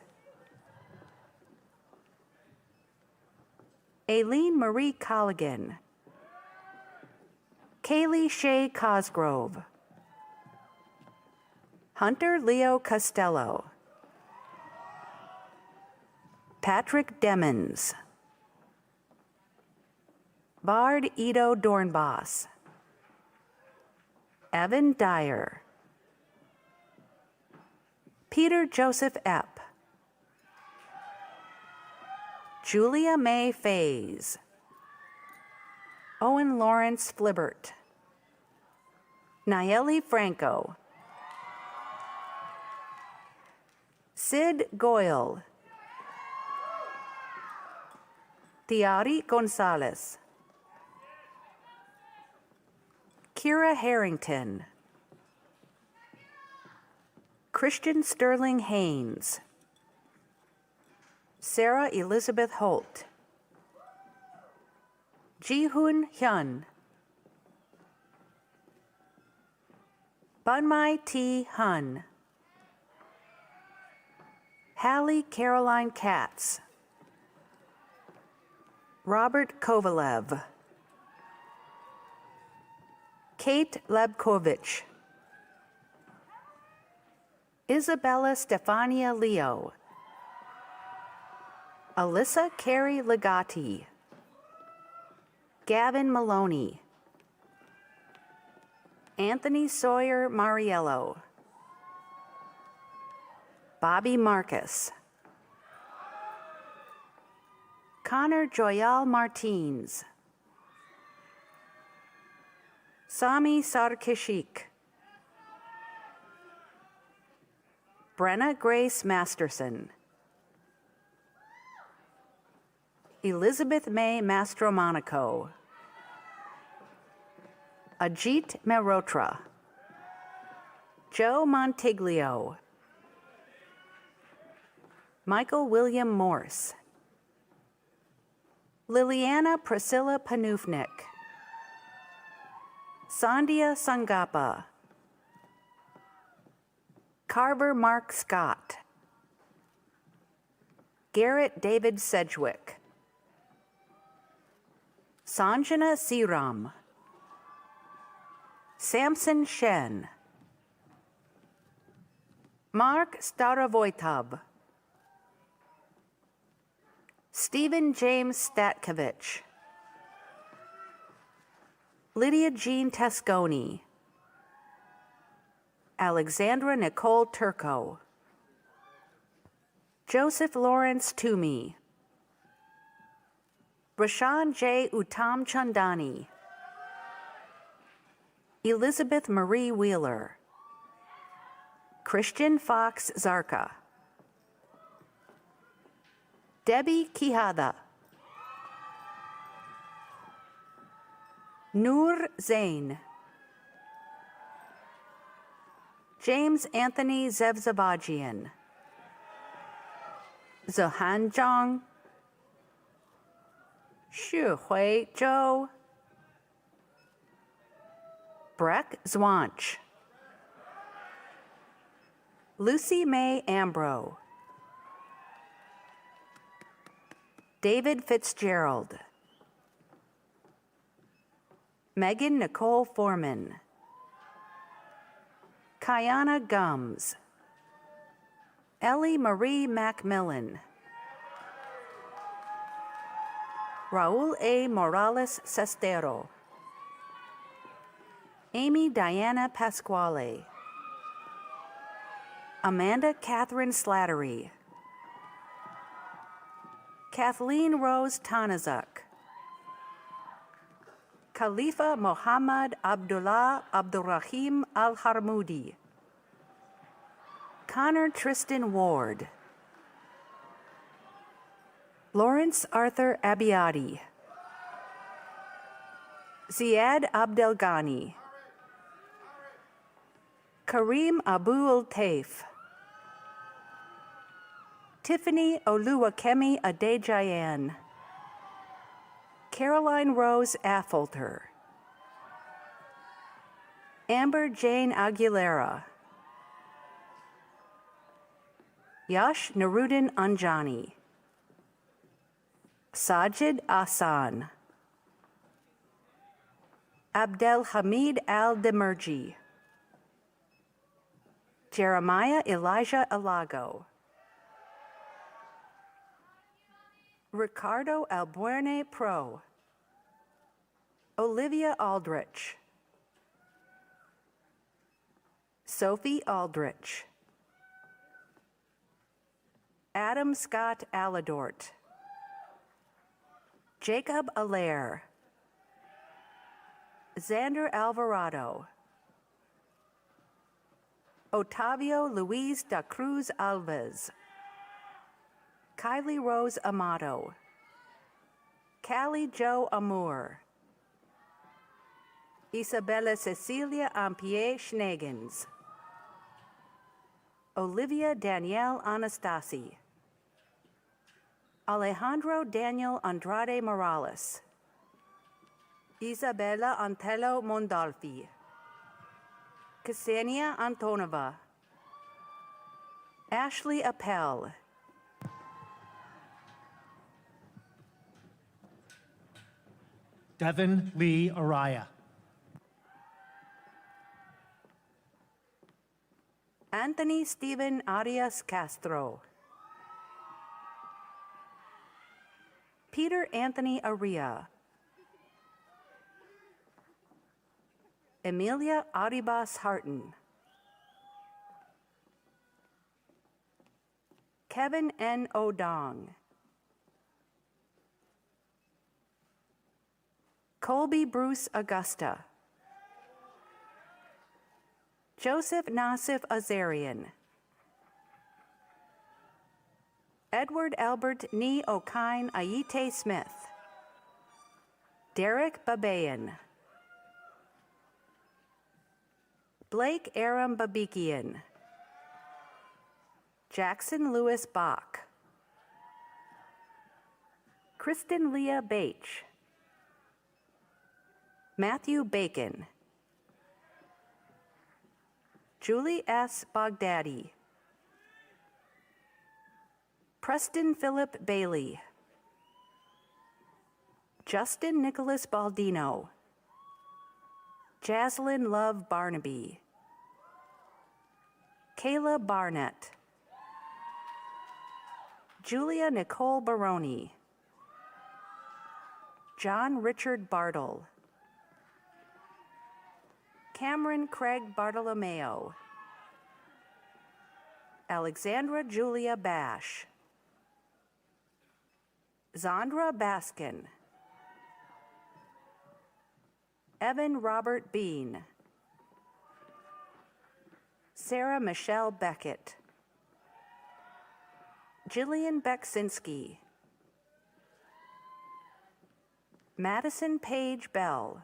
Aileen Marie Colligan. Kaylee Shea Cosgrove. Hunter Leo Costello. Patrick Demmons. Bard Ito Dornbos. Evan Dyer. Peter Joseph Epp. Julia May Fays. Owen Lawrence Flibbert. Nayeli Franco. Sid Goyle. Tiari Gonzalez. Kira Harrington. Christian Sterling Haynes. Sarah Elizabeth Holt. Jihoon Hyun. Banmai T. Hun. Hallie Caroline Katz. Robert Kovalev. Kate Lebkovich. Isabella Stefania Leo. Alyssa Carey Legati. Gavin Maloney. Anthony Sawyer Mariello. Bobby Marcus. Connor Joyal Martins. Sami Sarkishik. Brenna Grace Masterson. Elizabeth May Mastromonaco. Ajit Mehrotra. Joe Montiglio. Michael William Morse. Liliana Priscilla Panufnik. Sandhya Sangappa. Carver Mark Scott. Garrett David Sedgwick. Sanjana Siram. Samson Shen. Mark Starovoytov. Stephen James Statkovich. Lydia Jean Tesconi. Alexandra Nicole Turco. Joseph Lawrence Toomey. Rashan J. Uttam Chandani. Elizabeth Marie Wheeler. Christian Fox Zarka. Debbie Quijada. Noor Zain. James Anthony Zevzavagian. Zohan Zhang. Shihui Zhou. Breck Zwanch. Lucy May Ambro. David Fitzgerald. Megan Nicole Foreman. Kayana Gums. Ellie Marie Macmillan. Raul A. Morales Sestero. Amy Diana Pasquale. Amanda Catherine Slattery. Kathleen Rose Tanazuk. Khalifa Mohammad Abdullah Abdurrahim Al-Harmoudi. Connor Tristan Ward. Lawrence Arthur Abiadi. Ziad Abdelghani. Kareem Abul Taif. Tiffany Oluwakemi Adejayan. Caroline Rose Affolter. Amber Jane Aguilera. Yash Nuruddin Anjani. Sajid Ahsan. Abdel Hamid Al-Demerji. Jeremiah Elijah Alago. Ricardo Albuerne Pro. Olivia Aldrich. Sophie Aldrich. Adam Scott Aladort. Jacob Allaire. Xander Alvarado. Otavio Luis da Cruz Alves. Kylie Rose Amato. Callie Joe Amour. Isabella Cecilia Ampie Schnegens. Olivia Danielle Anastasi. Alejandro Daniel Andrade Morales. Isabella Antelo Mondalfi. Ksenia Antonova. Ashley Appel. Devin Lee Araya. Anthony Stephen Arias Castro. Peter Anthony Aria. Emilia Aribas Harton. Kevin N. O'Dong. Colby Bruce Augusta. Joseph Nassif Azarian. Edward Albert Ni Okine Ayite Smith. Derek Babayan. Blake Aram Babikian. Jackson Lewis Bach. Kristen Leah Bache. Matthew Bacon. Julie S. Bogdaddy. Preston Philip Bailey. Justin Nicholas Baldino. Jaslyn Love Barnaby. Kayla Barnett. Julia Nicole Baroni. John Richard Bartle. Cameron Craig Bartolomeo. Alexandra Julia Bash. Zandra Baskin. Evan Robert Bean. Sarah Michelle Beckett. Jillian Beksinski. Madison Page Bell.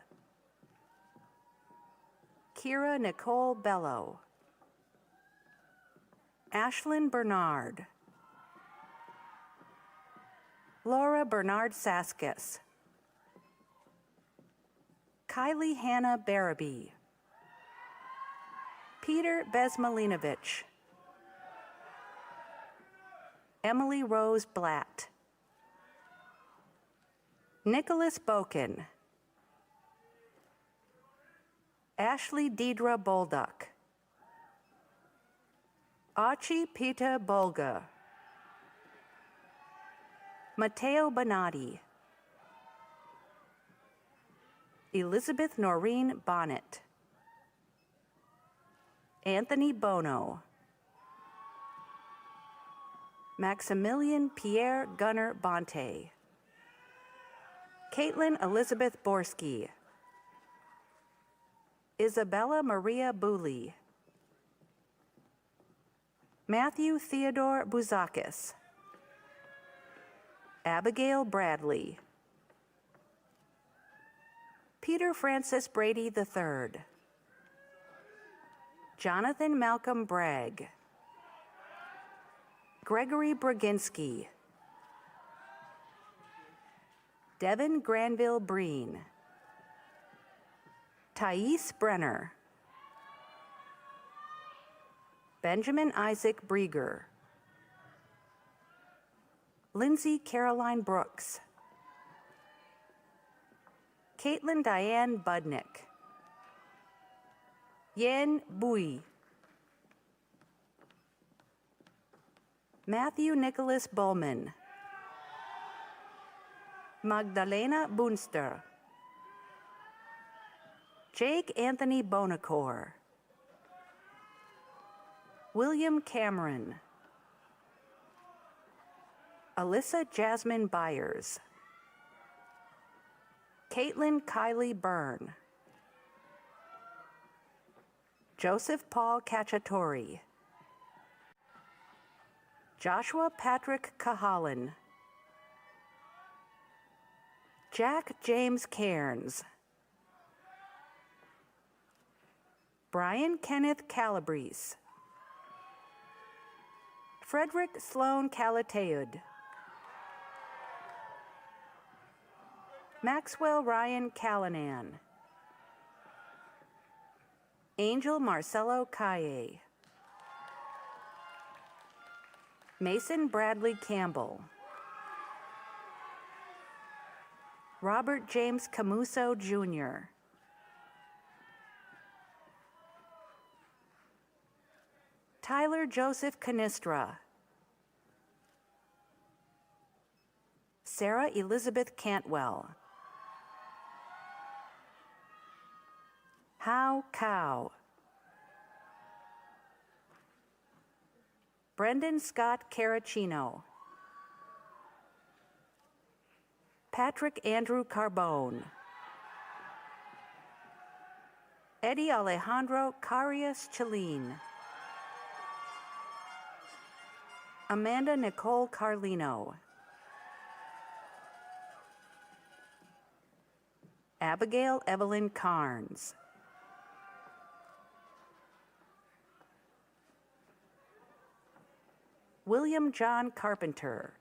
Kira Nicole Bello. Ashlyn Bernard. Laura Bernard Saskis. Kylie Hannah Barabee. Peter Bezmalinovich. Emily Rose Blatt. Nicholas Boken. Ashley Deidre Bolduck. Archie Peter Bolga. Matteo Bonatti. Elizabeth Noreen Bonnet. Anthony Bono. Maximilian Pierre Gunnar Bonte. Caitlin Elizabeth Borski. Isabella Maria Booley. Matthew Theodore Bouzakis. Abigail Bradley. Peter Francis Brady III. Jonathan Malcolm Bragg. Gregory Braginski. Devin Granville Breen. Thais Brenner. Benjamin Isaac Brieger. Lindsay Caroline Brooks. Caitlin Diane Budnick. Yen Bui. Matthew Nicholas Bowman. Magdalena Bunster. Jake Anthony Bonacore. William Cameron. Alyssa Jasmine Byers. Caitlin Kylie Byrne. Joseph Paul Cacciatore. Joshua Patrick Cahalan. Jack James Cairns. Brian Kenneth Calabrese. Frederick Sloan Calateud. Maxwell Ryan Callanan. Angel Marcelo Calle. Mason Bradley Campbell. Robert James Camuso, Jr. Tyler Joseph Canistra. Sarah Elizabeth Cantwell. Hao Cow. Brendan Scott Caracino. Patrick Andrew Carbone. Eddie Alejandro Carias Chalin. Amanda Nicole Carlino. Abigail Evelyn Carnes. William John Carpenter.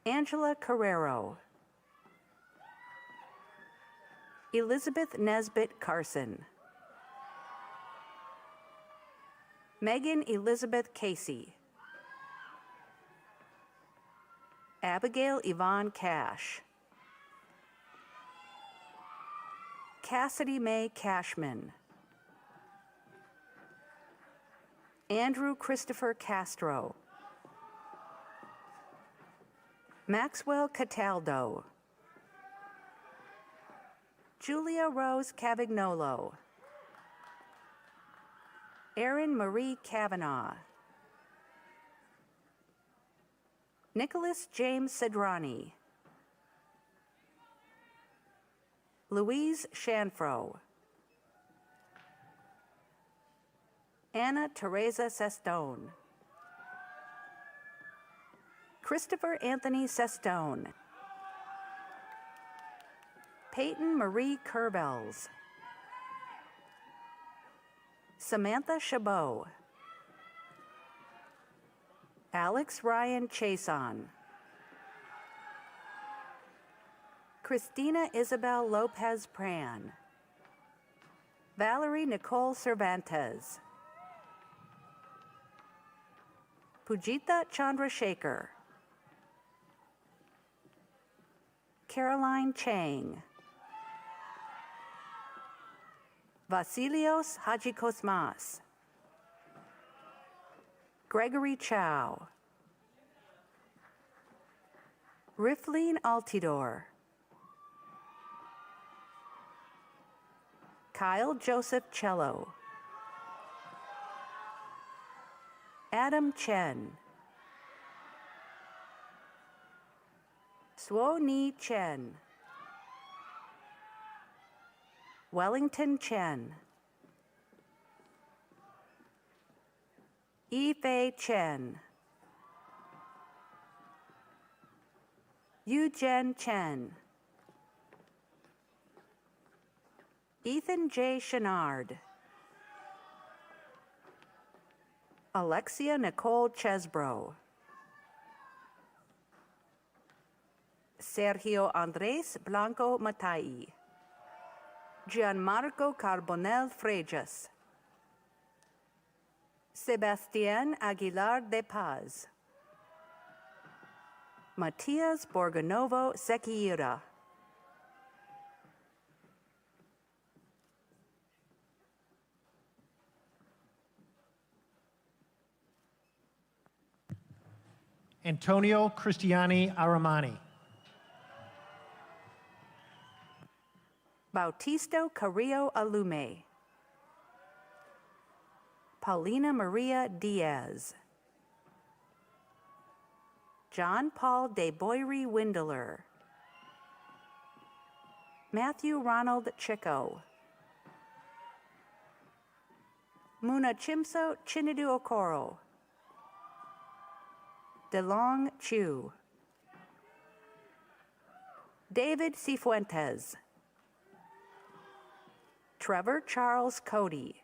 Angela Carrero. Elizabeth Nesbitt Carson. Megan Elizabeth Casey. Abigail Yvonne Cash. Cassidy May Cashman. Andrew Christopher Castro. Maxwell Cataldo. Julia Rose Cavagnolo. Erin Marie Kavanaugh. Nicholas James Cedrani. Louise Shanfro. Anna Teresa Sestone. Christopher Anthony Sestone. Peyton Marie Kerbels. Samantha Chabot. Alex Ryan Chason. Christina Isabel Lopez Pran. Valerie Nicole Cervantes. Pujita Chandrasekhar. Caroline Chang. Vasilios Hajikosmas. Gregory Chow. Rifleen Altidore. Kyle Joseph Cello. Adam Chen. Suo Ni Chen. Wellington Chen. Yifei Chen. Yu-Jen Chen. Ethan J. Chenard. Alexia Nicole Chesbro. Sergio Andres Blanco Matai. Gianmarco Carbonell Frejas. Sebastián Aguilar de Paz. Matias Borgonovo Sequeira. Antonio Cristiani Aramani. Bautisto Carrillo Alume. Paulina Maria Diaz. John Paul de Boyri Windler. Matthew Ronald Chico. Munachimso Chinadu Okoro. DeLong Chu. David Cifuentes. Trevor Charles Cody.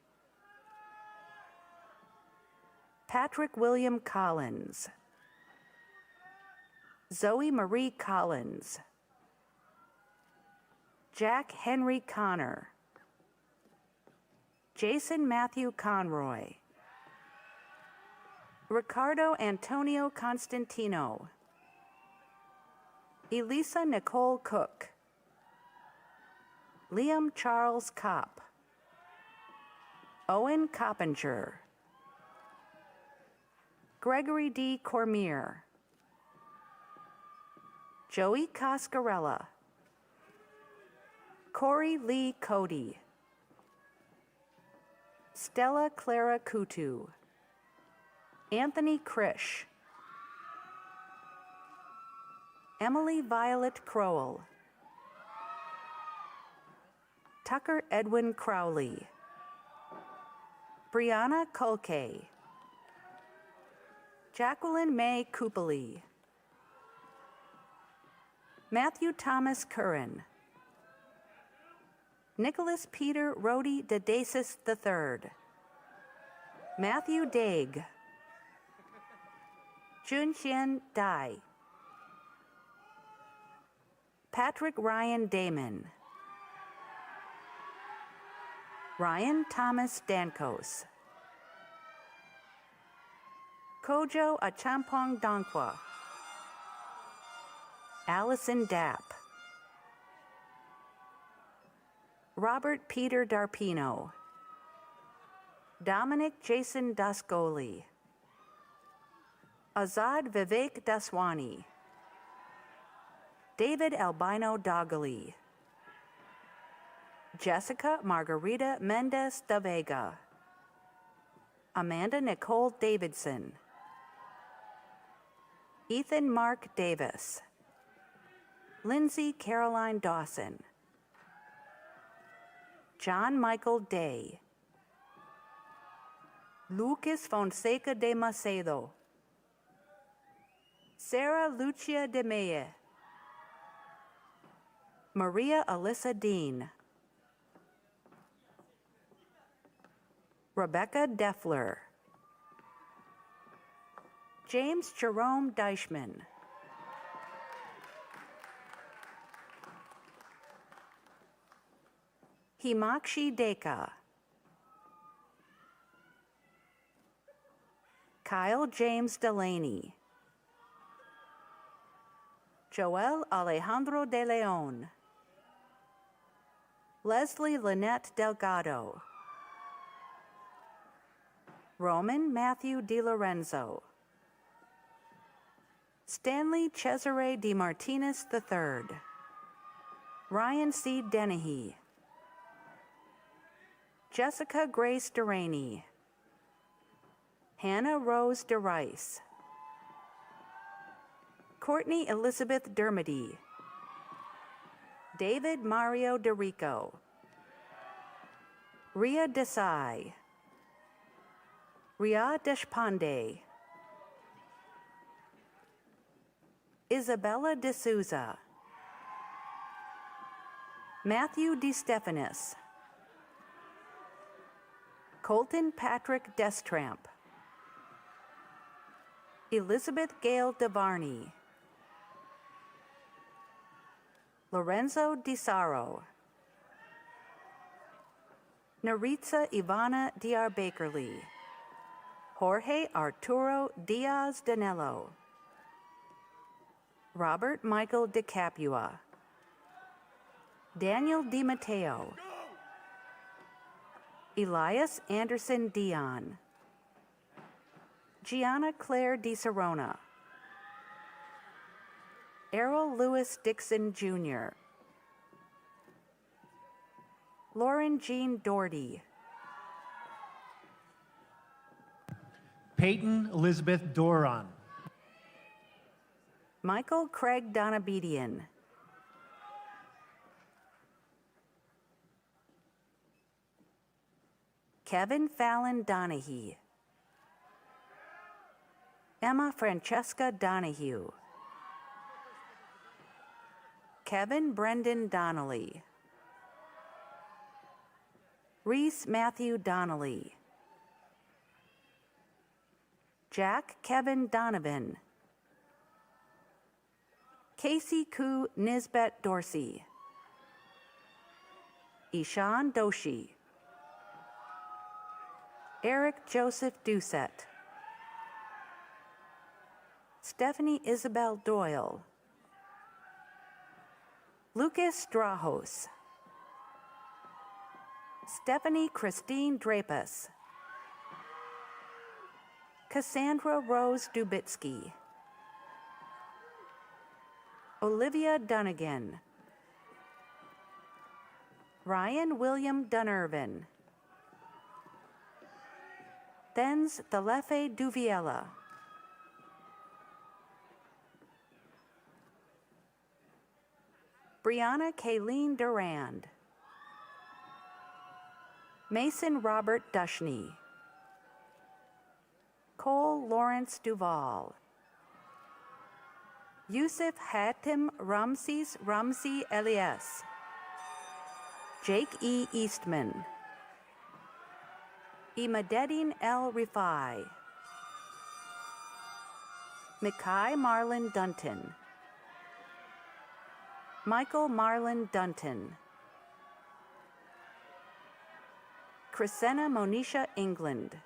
Patrick William Collins. Zoe Marie Collins. Jack Henry Connor. Jason Matthew Conroy. Ricardo Antonio Constantino. Elisa Nicole Cook, Liam Charles Kopp, Owen Coppinger, Gregory D. Cormier, Joey Coscarella, Corey Lee Cody, Stella Clara Kutu, Anthony Krish, Emily Violet Crowell, Tucker Edwin Crowley, Brianna Kulke, Jacqueline May Coopely, Matthew Thomas Curran, Nicholas Peter Rody Dedasis III, Matthew Daig, Junxian Dai, Patrick Ryan Damon, Ryan Thomas Dankos, Kojo Achampong Donkwa, Allison Dapp, Robert Peter Darpino, Dominic Jason Dasgoli, Azad Vivek Daswani, David Albino Dogali, Jessica Margarita Mendez da Vega, Amanda Nicole Davidson, Ethan Mark Davis, Lindsay Caroline Dawson, John Michael Day, Lucas Fonseca de Macedo, Sarah Lucia de Meye, Maria Alyssa Dean, Rebecca Deffler, James Jerome Deichman, Himakshi Deka, Kyle James Delaney, Joel Alejandro de Leon, Leslie Lynette Delgado, Roman Matthew DiLorenzo, Stanley Cesare Di Martinez III, Ryan C. Dennehy, Jessica Grace Deraney, Hannah Rose DeRice, Courtney Elizabeth Dermody, David Mario DeRico, Ria Desai, Ria Deshpande, Isabella D'Souza, Matthew DeStephanis, Colton Patrick Destramp, Elizabeth Gale DeVarney, Lorenzo DiSaro, Naritza Ivana Diar-Bakerly, Jorge Arturo Diaz Danello, Robert Michael DeCapua, Daniel DiMatteo, Elias Anderson Dion, Gianna Claire DiSarona, Errol Lewis Dixon Jr., Lauren Jean Doherty, Peyton Elizabeth Doron. Michael Craig Donabedian, Kevin Fallon Donahue, Emma Francesca Donahue, Kevin Brendan Donnelly, Reese Matthew Donnelly, Jack Kevin Donovan, Casey Koo Nisbet Dorsey, Ishan Doshi, Eric Joseph Doucette, Stephanie Isabel Doyle, Lucas Strahos, Stephanie Christine Drapus, Cassandra Rose Dubitsky, Olivia Dunnigan, Ryan William Dunnervin, Thens Thalefe Duviela, Brianna Kayleen Durand, Mason Robert Dushney, Cole Lawrence Duval, Yusuf Hatim Ramses Ramzi Elias, Jake E. Eastman, Imadedin El Rifai, Mikai Marlon Dunton, Michael Marlon Dunton, Chrisena Monisha England,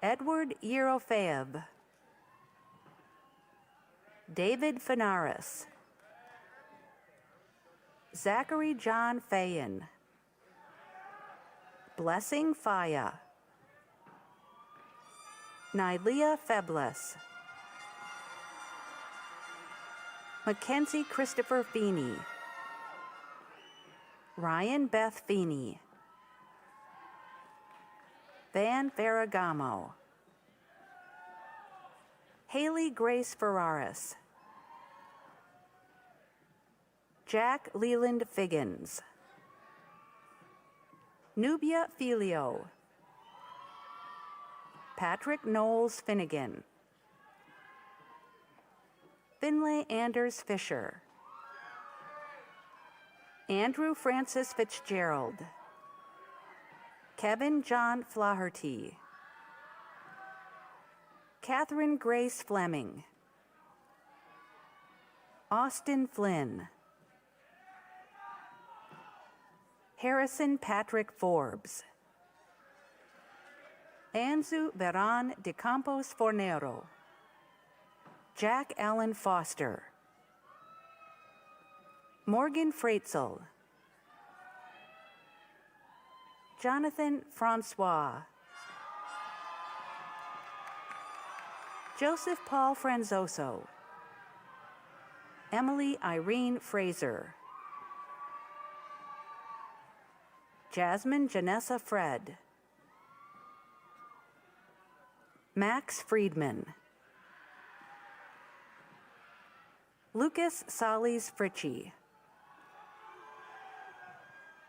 Edward Yerofeev, David Fanaris, Zachary John Fayen, Blessing Faya, Nylia Febles, Mackenzie Christopher Feeney, Ryan Beth Feeney, Van Ferragamo, Haley Grace Ferraris, Jack Leland Figgins, Nubia Filio, Patrick Knowles Finnegan, Finlay Anders Fisher, Andrew Francis Fitzgerald, Kevin John Flaherty, Catherine Grace Fleming, Austin Flynn, Harrison Patrick Forbes, Anzu Veran de Campos Fornero, Jack Allen Foster, Morgan Freitzel, Jonathan Francois, Joseph Paul Franzoso, Emily Irene Fraser, Jasmine Janessa Fred, Max Friedman, Lucas Solis Fritchie,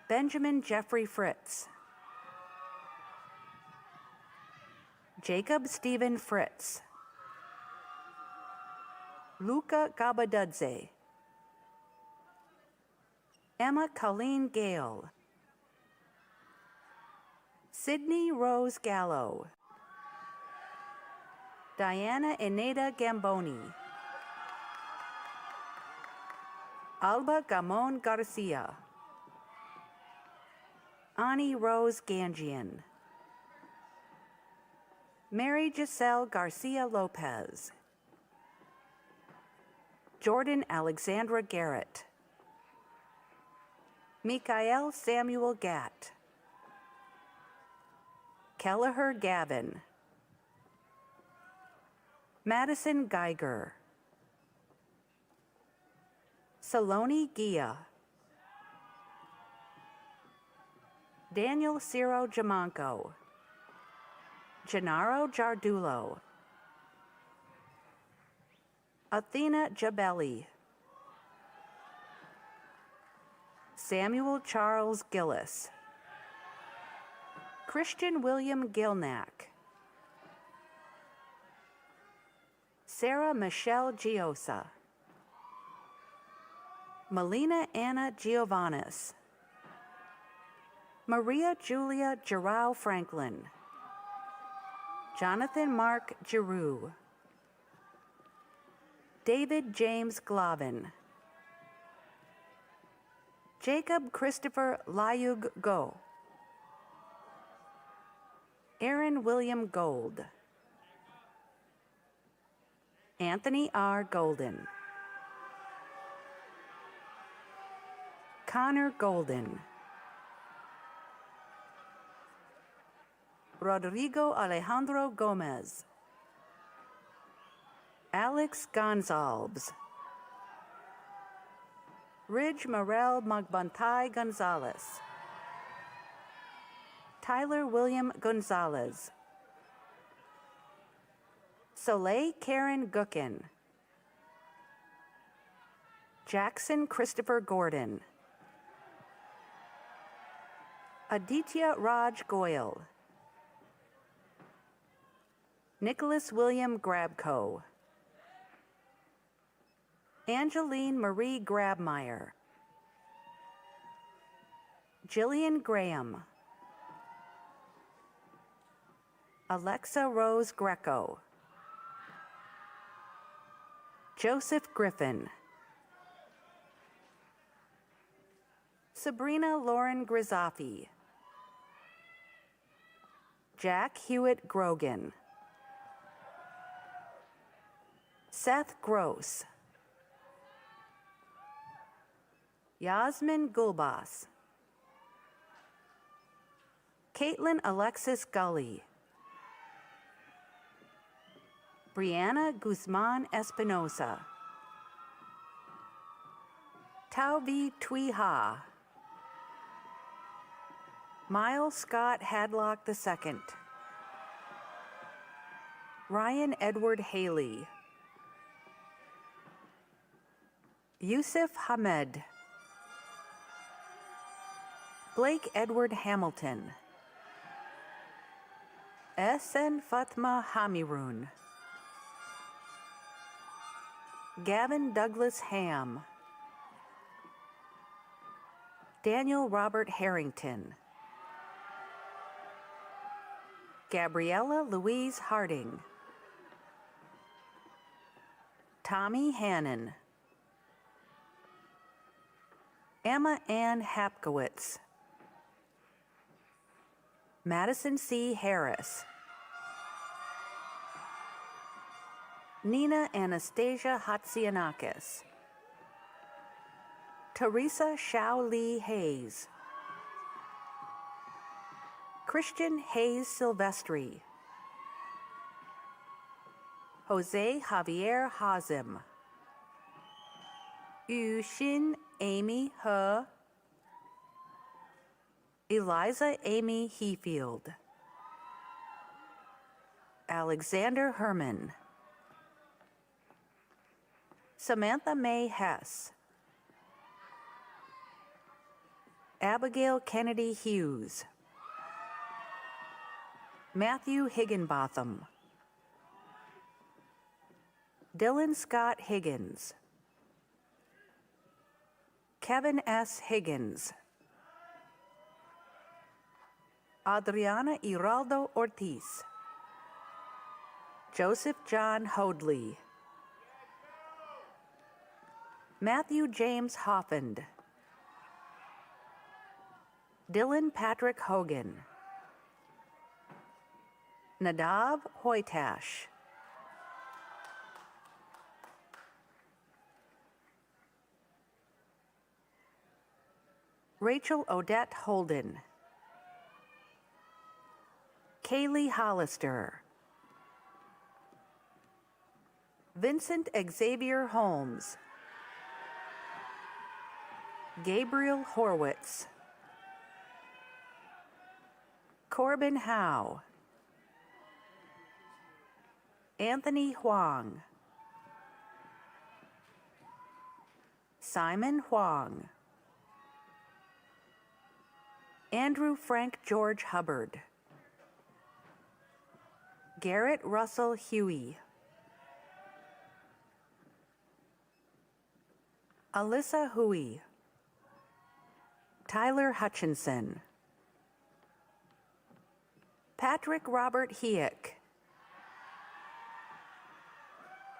Benjamin Jeffrey Fritz, Jacob Stephen Fritz, Luca Gabadudze, Emma Colleen Gale, Sydney Rose Gallo, Diana Eneda Gamboni, Alba Gamon Garcia, Ani Rose Gangian, Mary Giselle Garcia Lopez, Jordan Alexandra Garrett, Mikael Samuel Gatt, Kelleher Gavin, Madison Geiger, Saloni Gia, Daniel Ciro Jamanco, Gennaro Giardulo, Athena Jabelli, Samuel Charles Gillis, Christian William Gilnack, Sarah Michelle Giosa, Melina Anna Giovannis, Maria Julia Giroux Franklin, Jonathan Mark Giroux, David James Glavin, Jacob Christopher Layug Go, Aaron William Gold, Anthony R. Golden, Connor Golden. Rodrigo Alejandro Gomez. Alex Gonzalez. Ridge Morel Magbantai Gonzalez. Tyler William Gonzalez. Soleil Karen Gookin. Jackson Christopher Gordon. Aditya Raj Goyal. Nicholas William Grabko. Angeline Marie Grabmeyer. Jillian Graham. Alexa Rose Greco. Joseph Griffin. Sabrina Lauren Grizafi. Jack Hewitt Grogan. Seth Gross. Yasmin Gulbas. Caitlin Alexis Gully. Brianna Guzman Espinosa. Tauvi Tui Ha. Miles Scott Hadlock II. Ryan Edward Haley. Yusuf Hamed. Blake Edward Hamilton. Esen Fatma Hamirun. Gavin Douglas Ham. Daniel Robert Harrington. Gabriella Louise Harding. Tommy Hannon. Emma Ann Hapkowitz. Madison C. Harris. Nina Anastasia Hatsianakis. Teresa Shao Lee Hayes. Christian Hayes Silvestri. Jose Javier Hazim. Yu Xin Amy He. Eliza Amy Hefield. Alexander Herman. Samantha May Hess. Abigail Kennedy Hughes. Matthew Higginbotham. Dylan Scott Higgins. Kevin S. Higgins. Adriana Iraldo Ortiz. Joseph John Hoadley. Matthew James Hoffand. Dylan Patrick Hogan. Nadav Hoytash. Rachel Odette Holden. Kaylee Hollister. Vincent Xavier Holmes. Gabriel Horwitz. Corbin Howe. Anthony Huang. Simon Huang. Andrew Frank George Hubbard. Garrett Russell Huey. Alyssa Huey. Tyler Hutchinson. Patrick Robert Hiek.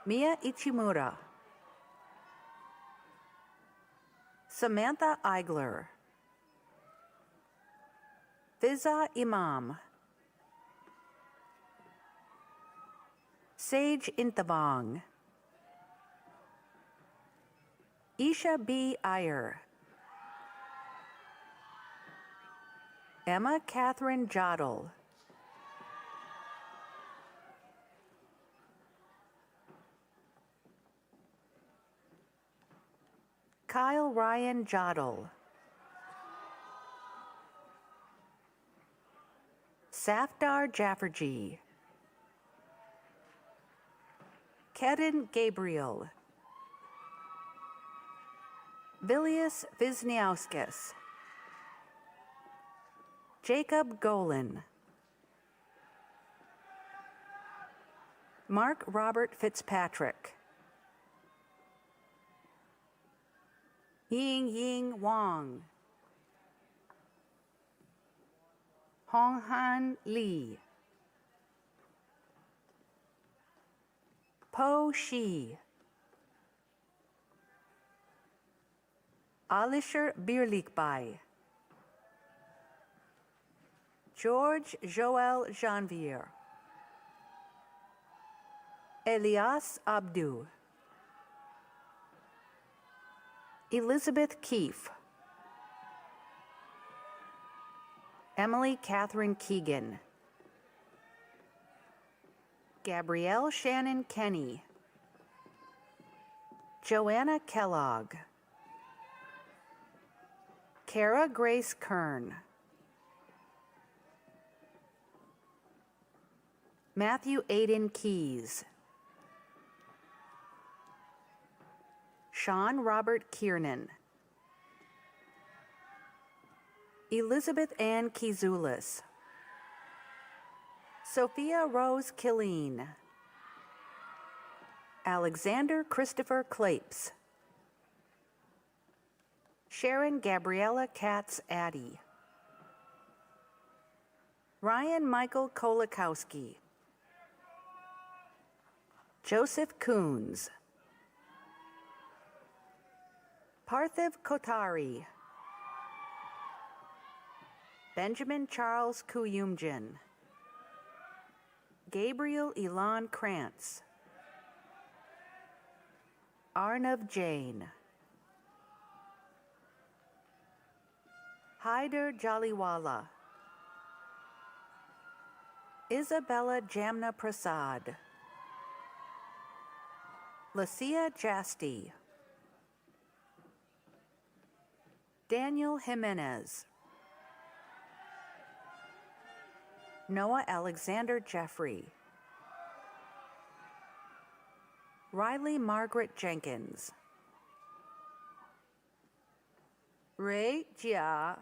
Mia Ichimura. Samantha Eigler. Fiza Imam. Sage Inthabong. Isha B. Iyer. Emma Catherine Jottle. Kyle Ryan Jottle. Safdar Jafferji. Kedin Gabriel. Vilius Wisniauskas. Jacob Golan. Mark Robert Fitzpatrick. Ying Wang. Honghan Li. Po Shi. Alisher Birlikbay. George Joel Janvier. Elias Abdu. Elizabeth Keefe. Emily Catherine Keegan. Gabrielle Shannon Kenny. Joanna Kellogg. Kara Grace Kern. Matthew Aiden Keys. Sean Robert Kiernan. Elizabeth Ann Kizoulis. Sophia Rose Killeen. Alexander Christopher Clapes. Sharon Gabriella Katz Addy. Ryan Michael Kolakowski. Joseph Coons. Parthiv Kotari. Benjamin Charles Kuyumjin. Gabriel Elon Krantz. Arnav Jain. Haider Jaliwala. Isabella Jamna Prasad. Lacia Jasti. Daniel Jimenez. Noah Alexander Jeffrey. Riley Margaret Jenkins. Ray Jia.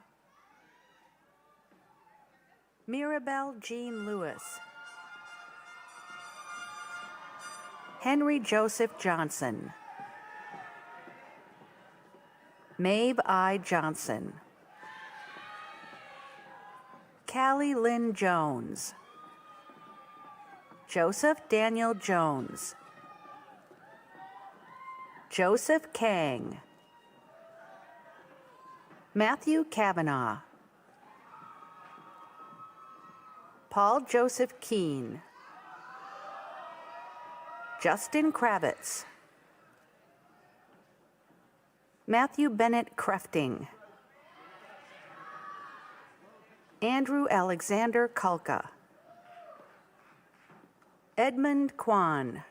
Mirabelle Jean Lewis. Henry Joseph Johnson. Maeve I. Johnson. Callie Lynn Jones. Joseph Daniel Jones. Joseph Kang. Matthew Kavanaugh. Paul Joseph Keene. Justin Kravitz. Matthew Bennett Crefting. Andrew Alexander Kalka. Edmund Kwan.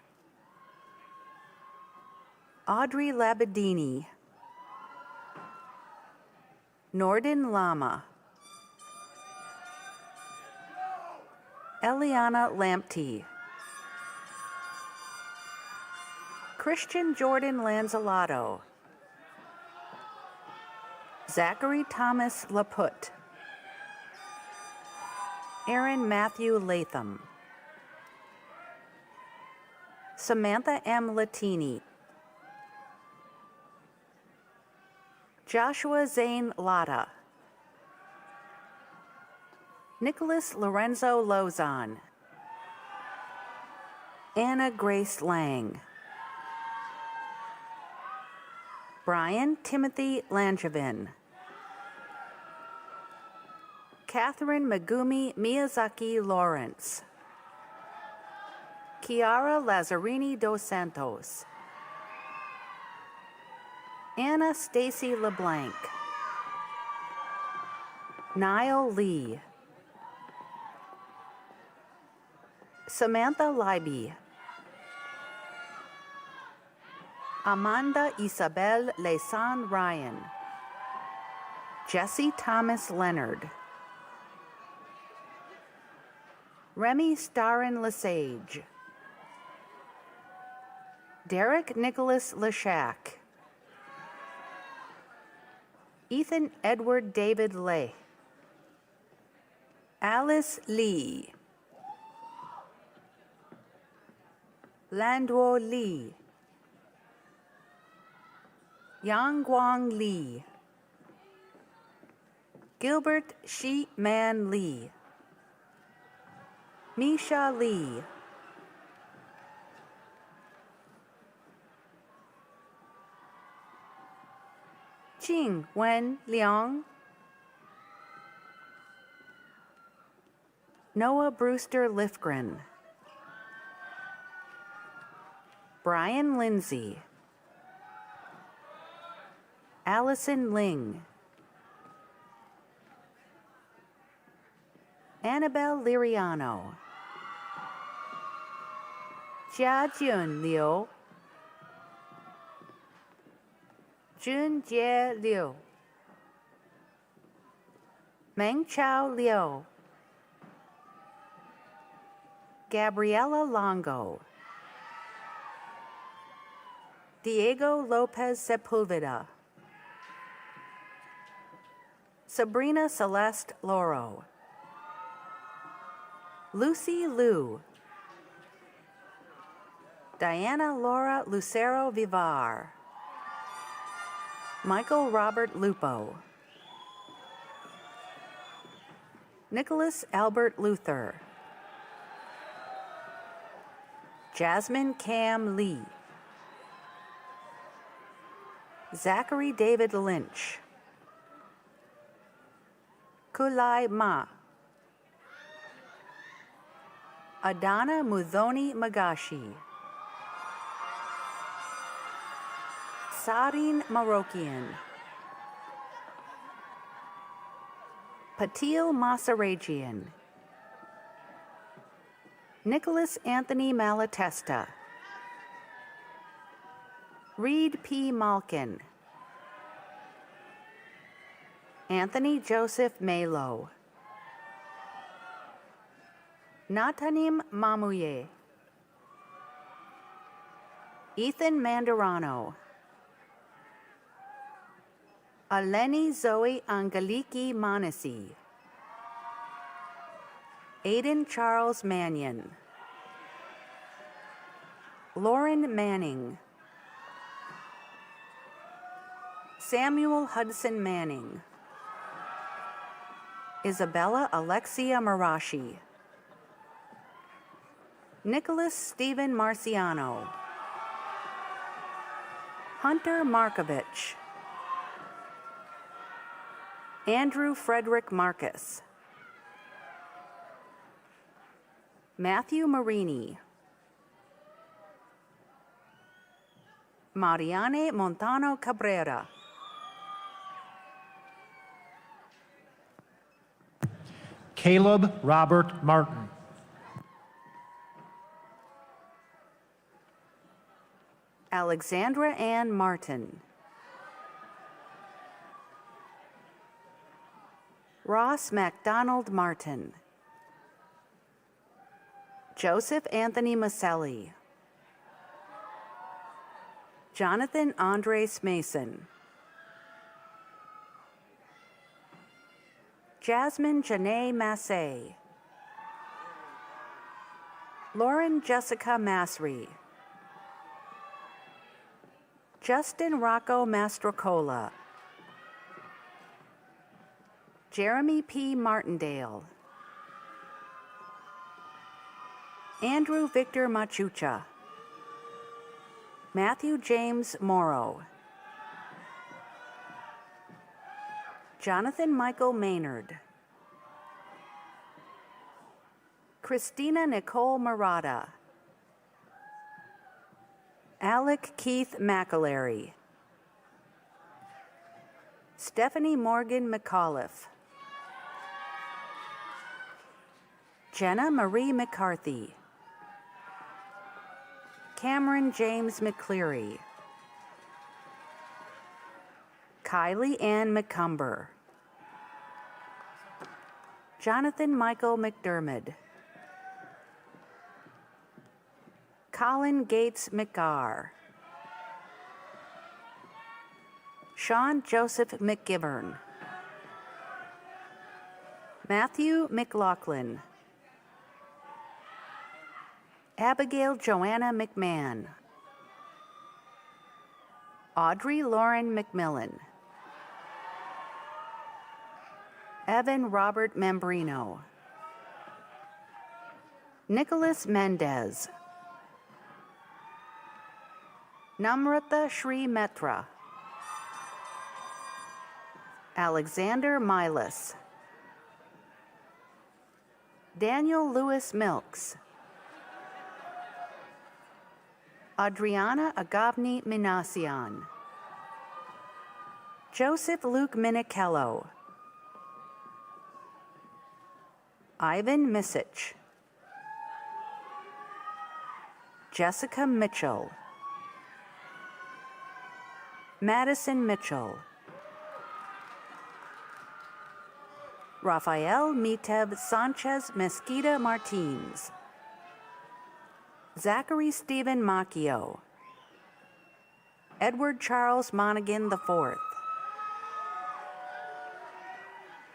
Audrey Labadini. Norden Lama. Eliana Lamptey. Christian Jordan Lanzalato. Zachary Thomas Laput. Aaron Matthew Latham. Samantha M. Latini. Joshua Zane Latta. Nicholas Lorenzo Lozon. Anna Grace Lang. Brian Timothy Langevin. Catherine Megumi Miyazaki Lawrence. Kiara Lazzarini dos Santos. Anna Stacy LeBlanc. Niall Lee. Samantha Leiby. Amanda Isabel Lesan Ryan. Jesse Thomas Leonard. Remy Starin Lesage. Derek Nicholas Leshack. Ethan Edward David Lay. Alice Lee. Landwo Lee. Yang Guang Lee. Gilbert Shi Man Lee. Misha Lee. Jing Wen Liang. Noah Brewster Lifgren. Brian Lindsay. Allison Ling. Annabelle Liriano. Jiajun Liu. Junjie Liu. Meng Chao Liu. Gabriela Longo. Diego Lopez Sepulveda. Sabrina Celeste Loro. Lucy Liu. Diana Laura Lucero Vivar. Michael Robert Lupo. Nicholas Albert Luther. Jasmine Cam Lee. Zachary David Lynch. Kulai Ma. Adana Mudhoni Magashi. Sarin Marokian. Patil Masarajian. Nicholas Anthony Malatesta. Reed P. Malkin. Anthony Joseph Malo. Natanim Mamuye. Ethan Mandarano. Aleni Zoe Angeliki Manasi. Aiden Charles Mannion. Lauren Manning. Samuel Hudson Manning. Isabella Alexia Marashi. Nicholas Stephen Marciano. Hunter Markovich. Andrew Frederick Marcus. Matthew Marini. Mariane Montano Cabrera. Caleb Robert Martin. Alexandra Ann Martin. Ross MacDonald Martin. Joseph Anthony Maselli. Jonathan Andres Mason. Jasmine Janae Massey. Lauren Jessica Masri. Justin Rocco Mastrocola. Jeremy P. Martindale. Andrew Victor Machucha. Matthew James Morrow. Jonathan Michael Maynard. Christina Nicole Murata. Alec Keith McAlery. Stephanie Morgan McAuliffe. Jenna Marie McCarthy. Cameron James McCleary. Kylie Ann McCumber. Jonathan Michael McDermott. Colin Gates McGarr. Sean Joseph McGivern. Matthew McLaughlin. Abigail Joanna McMahon. Audrey Lauren McMillan. Evan Robert Membrino. Nicholas Mendez. Namrata Shri Metra. Alexander Milas. Daniel Lewis Milks. Adriana Agabni Minassian. Joseph Luke Minichello. Ivan Misich. Jessica Mitchell. Madison Mitchell. Rafael Miteb Sanchez Mesquita Martins. Zachary Stephen Macchio. Edward Charles Monaghan IV.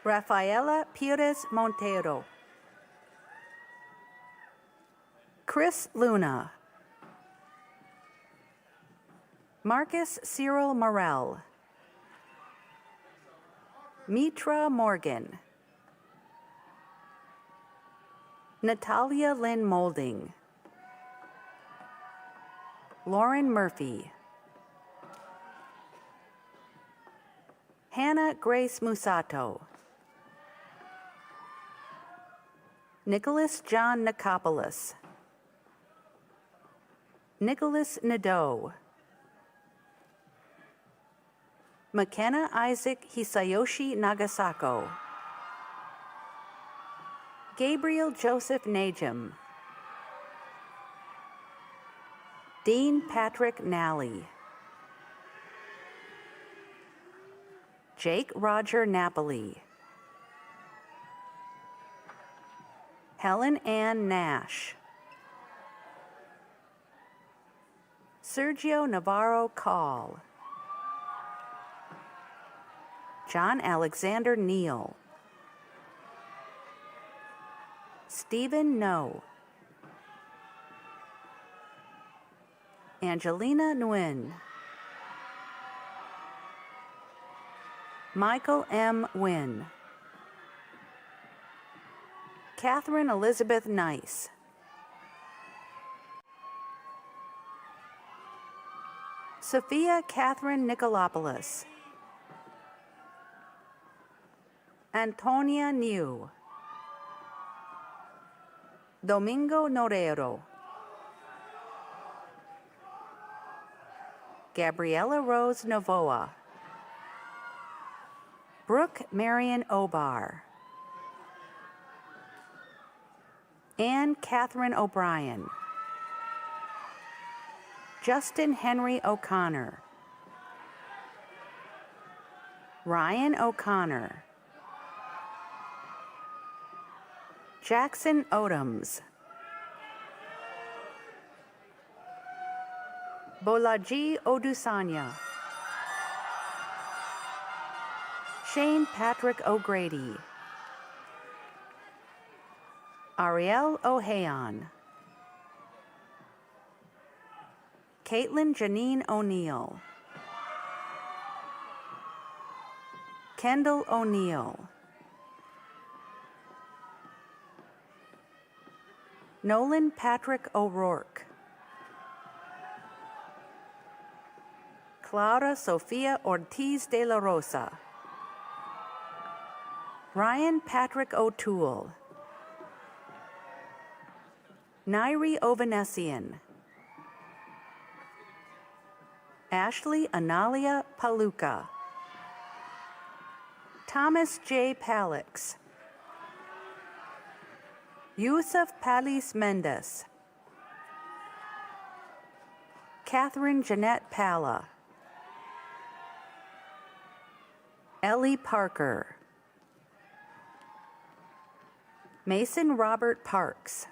Rafaela Pires Montero. Chris Luna. Marcus Cyril Morel. Mitra Morgan. Natalia Lynn Molding. Lauren Murphy. Hannah Grace Musato. Nicholas John Nikopoulos. Nicholas Nadeau. McKenna Isaac Hisayoshi Nagasako. Gabriel Joseph Najim. Dean Patrick Nally. Jake Roger Napoli. Helen Ann Nash. Sergio Navarro Call. John Alexander Neal. Stephen No. Angelina Nguyen. Michael M. Wynn. Catherine Elizabeth Nice. Sophia Catherine Nicolopoulos. Antonia New. Domingo Norero. Gabriela Rose Novoa. Brooke Marion Obar. Anne Catherine O'Brien. Justin Henry O'Connor. Ryan O'Connor. Jackson Odoms. Bolaji Odusanya. Shane Patrick O'Grady. Ariel O'Hayon. Caitlin Janine O'Neill. Kendall O'Neill. Nolan Patrick O'Rourke. Clara Sofia Ortiz de la Rosa. Ryan Patrick O'Toole. Nairi Ovanessian. Ashley Analia Paluca. Thomas J. Palix. Yusuf Palis Mendes. Catherine Jeanette Palla. Ellie Parker. Mason Robert Parks.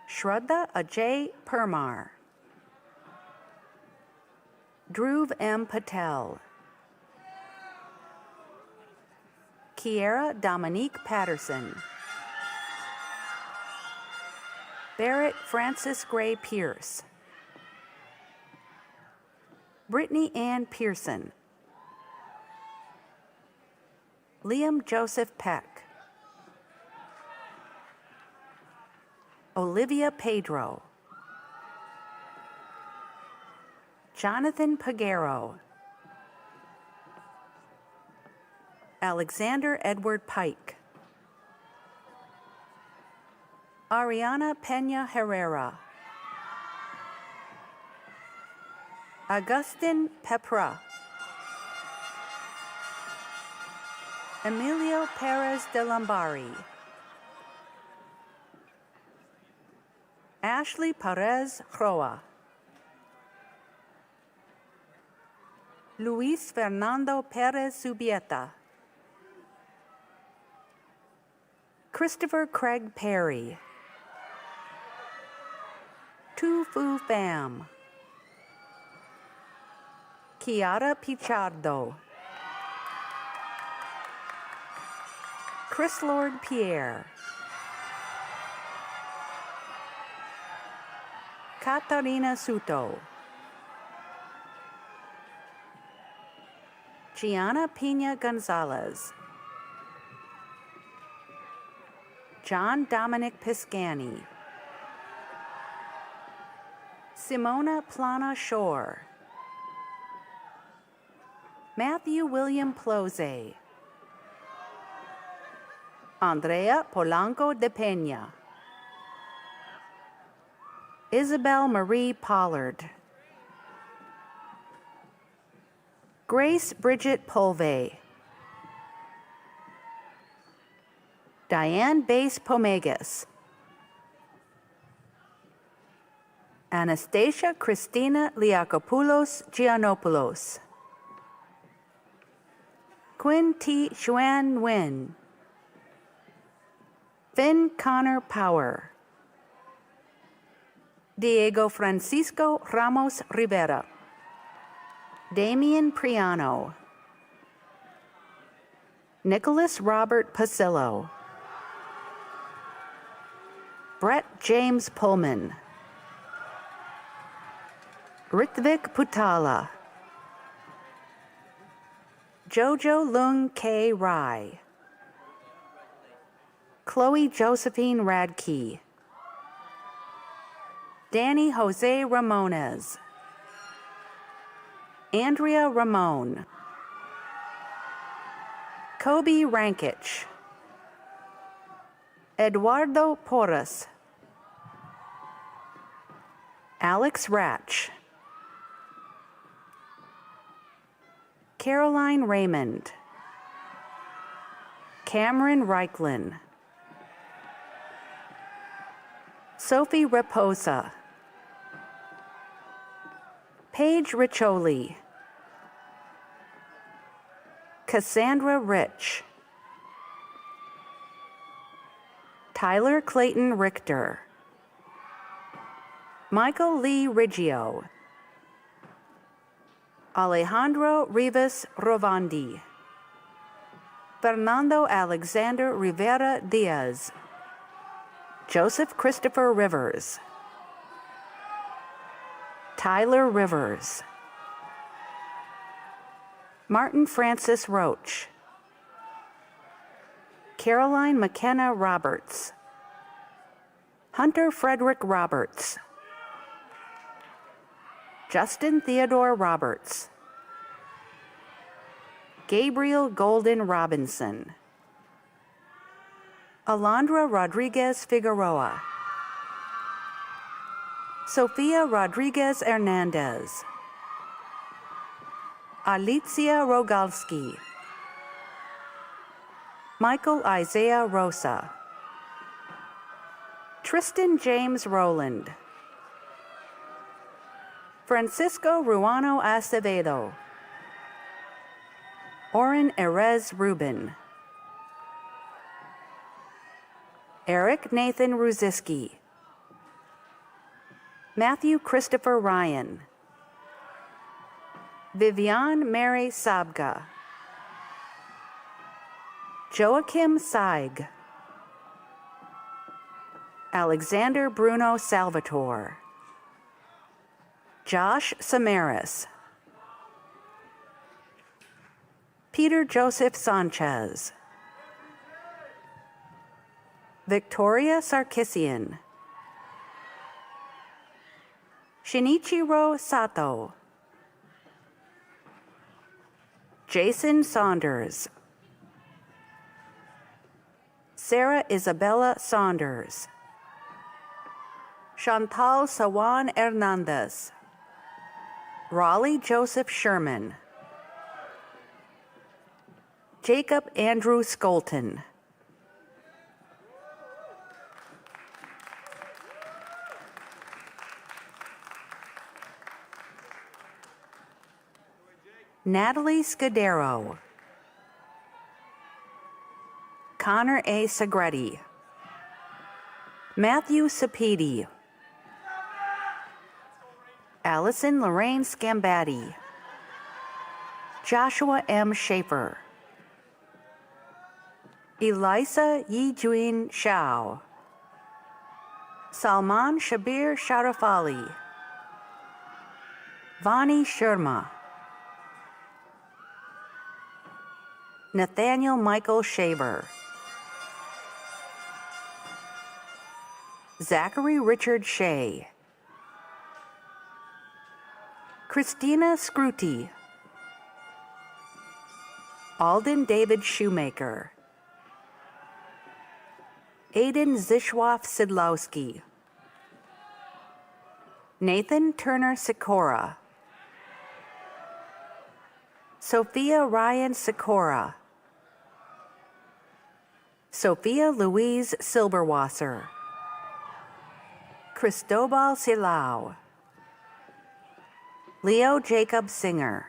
Shraddha Ajay Permar. Dhruv M. Patel. Kiera Dominique Patterson. Barrett Francis Gray Pierce. Brittany Ann Pearson. Liam Joseph Peck. Olivia Pedro. Jonathan Pagero. Alexander Edward Pike. Ariana Peña Herrera. Agustin Pepra. Emilio Perez de Lambari. Ashley Perez Roa. Luis Fernando Perez Zubieta. Christopher Craig Perry. Tu Fu Pham. Chiara Pichardo. Chris Lord Pierre. Catarina Suto. Gianna Pina Gonzalez. John Dominic Piscani. Simona Plana Shore. Matthew William Plose. Andrea Polanco de Peña. Isabel Marie Pollard. Grace Bridget Polve. Diane Bass Pomegas. Anastasia Christina Liakopoulos Giannopoulos. Quinn T. Xuan Nguyen. Finn Connor Power. Diego Francisco Ramos Rivera. Damian Priano. Nicholas Robert Pasillo. Brett James Pullman. Ritvik Putala. Jojo Lung K. Rai. Chloe Josephine Radke. Danny Jose Ramones. Andrea Ramon. Kobe Rankich. Eduardo Porras. Alex Ratch. Caroline Raymond. Cameron Reichland. Sophie Raposa. Paige Riccioli. Cassandra Rich. Tyler Clayton Richter. Michael Lee Riggio. Alejandro Rivas Rovandi. Fernando Alexander Rivera Diaz. Joseph Christopher Rivers. Tyler Rivers. Martin Francis Roach. Caroline McKenna Roberts. Hunter Frederick Roberts. Justin Theodore Roberts. Gabriel Golden Robinson. Alondra Rodriguez Figueroa. Sofia Rodriguez Hernandez. Alicia Rogalski. Michael Isaiah Rosa. Tristan James Rowland. Francisco Ruano Acevedo. Oren Erez Rubin. Eric Nathan Ruziski. Matthew Christopher Ryan. Vivian Mary Sabga. Joachim Seig. Alexander Bruno Salvatore. Josh Samaras. Peter Joseph Sanchez. Victoria Sarkissian. Shinichiro Sato. Jason Saunders. Sarah Isabella Saunders. Chantal Sawan Hernandez. Raleigh Joseph Sherman. Jacob Andrew Skolton. Natalie Scudero. Connor A. Segretti. Matthew Sapedi. Allison Lorraine Scambatti. Joshua M. Schaefer. Elisa Yijuin Shao. Salman Shabir Sharafali. Vani Sharma. Nathaniel Michael Shaver. Zachary Richard Shea. Christina Scruti. Alden David Shoemaker. Aiden Zishwaf Sidlowski. Nathan Turner Sikora. Sophia Ryan Sikora. Sophia Louise Silberwasser. Cristobal Silao. Leo Jacob Singer.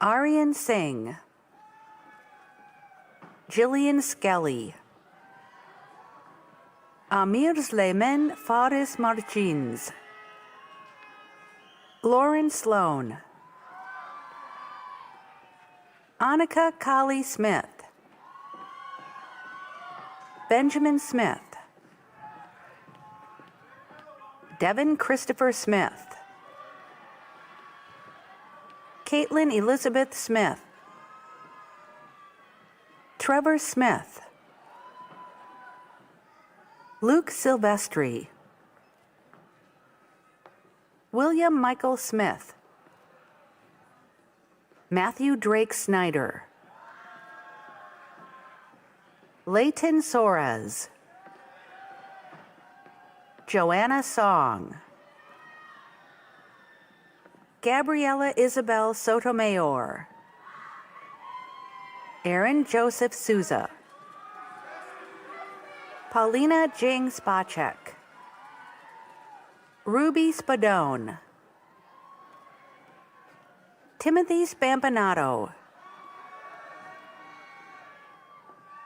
Aryan Singh. Jillian Skelly. Amir Sleiman Faris Martins. Lauren Sloan. Annika Kali Smith. Benjamin Smith. Devin Christopher Smith. Caitlin Elizabeth Smith. Trevor Smith. Luke Silvestri. William Michael Smith. Matthew Drake Snyder. Leighton Soares. Joanna Song. Gabriela Isabel Sotomayor. Aaron Joseph Souza. Paulina Jing Spacek. Ruby Spadone. Timothy Spampanato.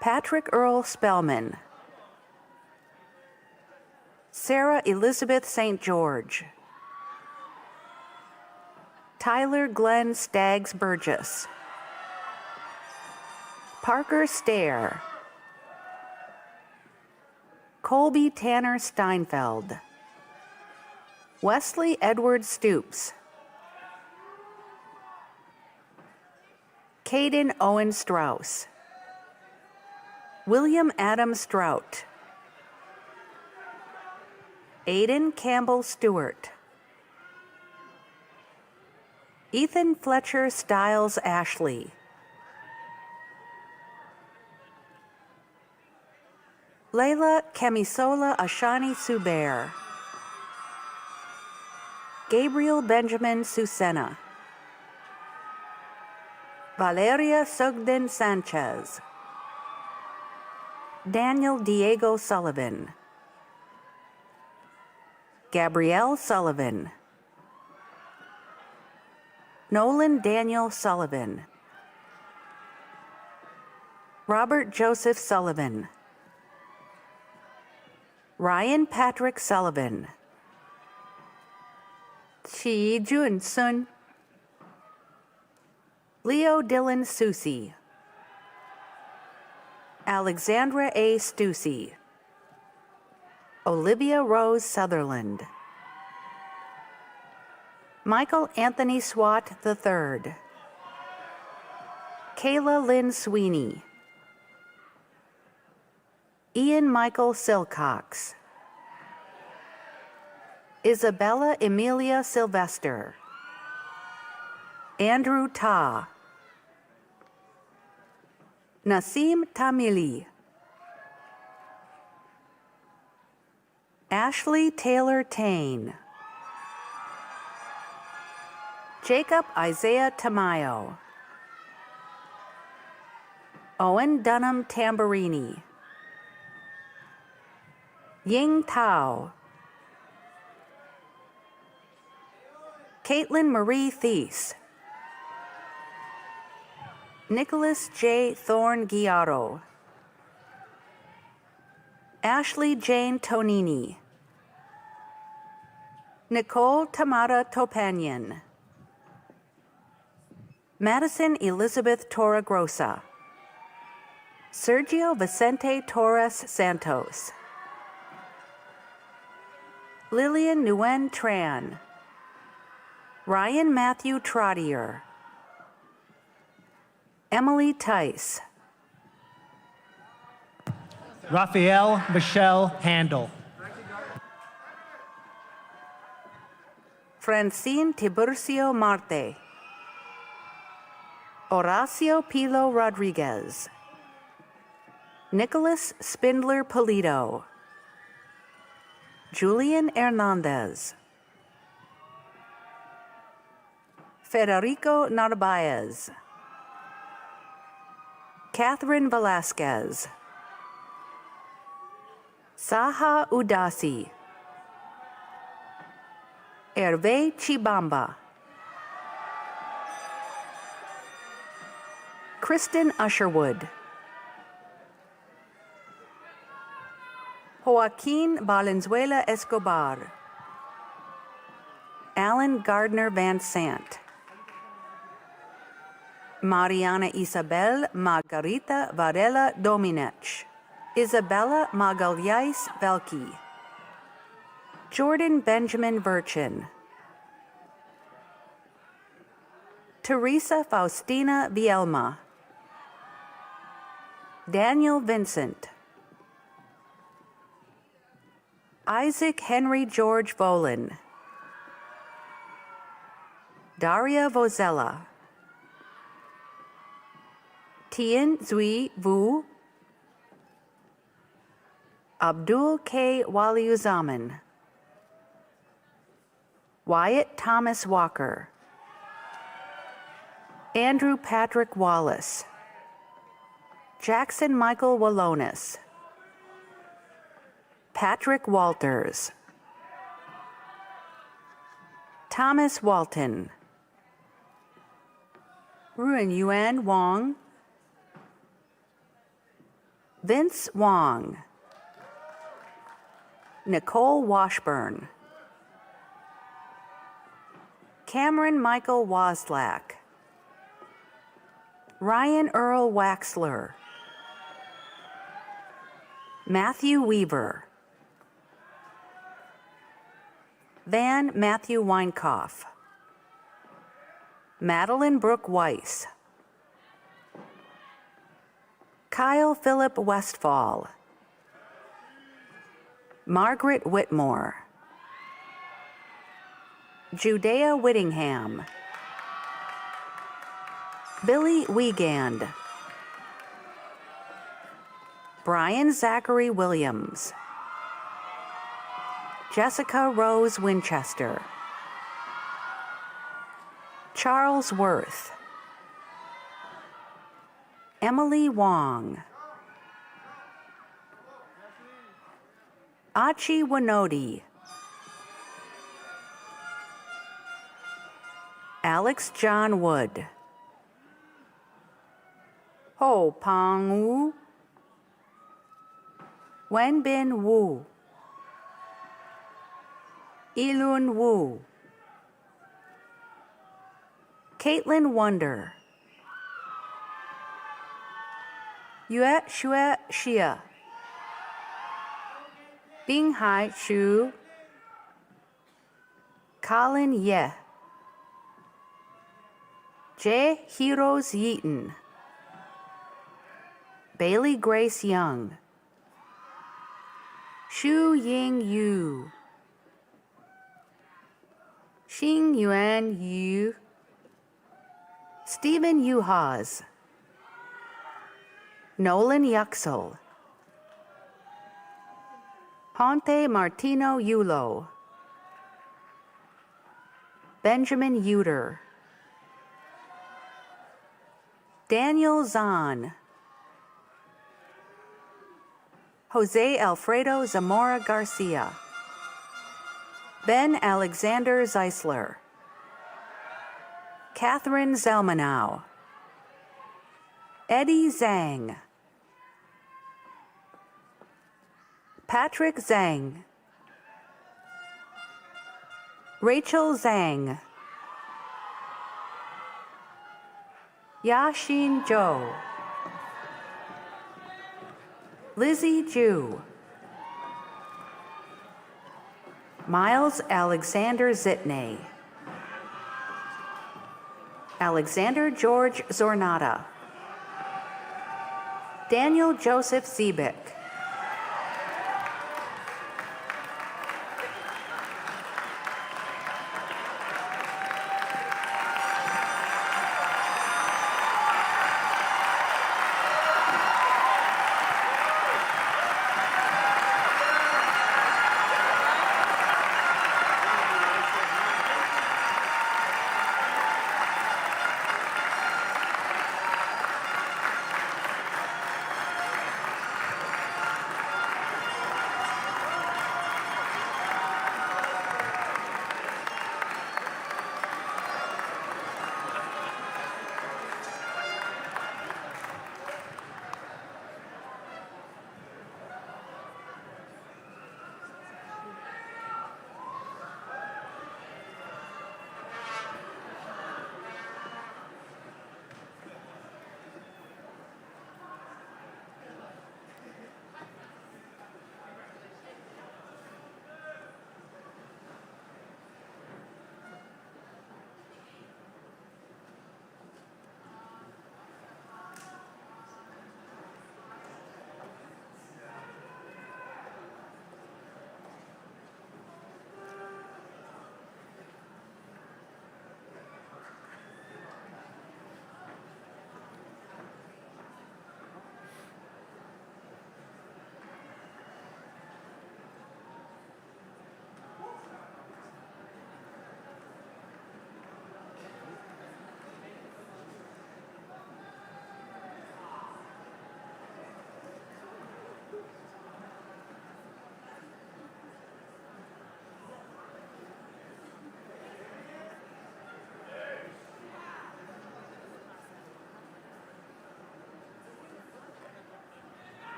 Patrick Earl Spellman. Sarah Elizabeth St. George. Tyler Glenn Staggs Burgess. Parker Stair. Colby Tanner Steinfeld. Wesley Edward Stoops. Caden Owen Strauss. William Adam Strout. Aiden Campbell Stewart. Ethan Fletcher Stiles Ashley. Layla Camisola Ashani Subair. Gabriel Benjamin Susena. Valeria Sugden Sanchez. Daniel Diego Sullivan. Gabrielle Sullivan. Nolan Daniel Sullivan. Robert Joseph Sullivan. Ryan Patrick Sullivan. Chi Jun Sun. Leo Dylan Susi. Alexandra A. Stussy. Olivia Rose Sutherland. Michael Anthony Swat III. Kayla Lynn Sweeney. Ian Michael Silcox. Isabella Emilia Sylvester. Andrew Ta. Nasim Tamili. Ashley Taylor Tain. Jacob Isaiah Tamayo. Owen Dunham Tamburini. Ying Tao. Caitlin Marie Thies. Nicholas J. Thorne Guiaro. Ashley Jane Tonini. Nicole Tamara Topanian. Madison Elizabeth Torregrosa. Sergio Vicente Torres Santos. Lillian Nguyen Tran. Ryan Matthew Trottier. Emily Tice. Raphael Michelle Handel. Francine Tiburcio Marte. Horacio Pilo Rodriguez. Nicholas Spindler Polito. Julian Hernandez. Federico Narvaez. Catherine Velasquez. Saha Udasi. Hervé Chibamba. Kristen Usherwood. Joaquin Valenzuela Escobar. Alan Gardner Van Sant. Mariana Isabel Margarita Varela Dominech. Isabella Magalhães Velki. Jordan Benjamin Virchin. Teresa Faustina Vielma. Daniel Vincent. Isaac Henry George Volin. Daria Vozella. Tien Zui Vu. Abdul K. Waliuzaman. Wyatt Thomas Walker. Andrew Patrick Wallace. Jackson Michael Walonis. Patrick Walters. Thomas Walton. Ruan Yuan Wong. Vince Wong. Nicole Washburn. Cameron Michael Woslak. Ryan Earl Waxler. Matthew Weaver. Van Matthew Weinkoff. Madeline Brooke Weiss. Kyle Philip Westfall. Margaret Whitmore. Judea Whittingham. Billy Wiegand. Brian Zachary Williams. Jessica Rose Winchester. Charles Worth. Emily Wong. Achi Winoti. Alex John Wood. Ho Pang Wu. Wenbin Wu. Ilun Wu. Caitlin Wonder. Yue Xue Xia. Binghai Xu. Colin Ye. Jae Heroes Yeaton. Bailey Grace Young. Xu Ying Yu. Xing Yuan Yu. Stephen Yuhas. Nolan Yuxel. Ponte Martino Yulo. Benjamin Uter. Daniel Zahn. Jose Alfredo Zamora Garcia. Ben Alexander Zeisler. Catherine Zelmanow. Eddie Zhang. Patrick Zhang. Rachel Zhang. Yaxin Zhou. Lizzie Zhu. Miles Alexander Zitney. Alexander George Zornata. Daniel Joseph Ziebick.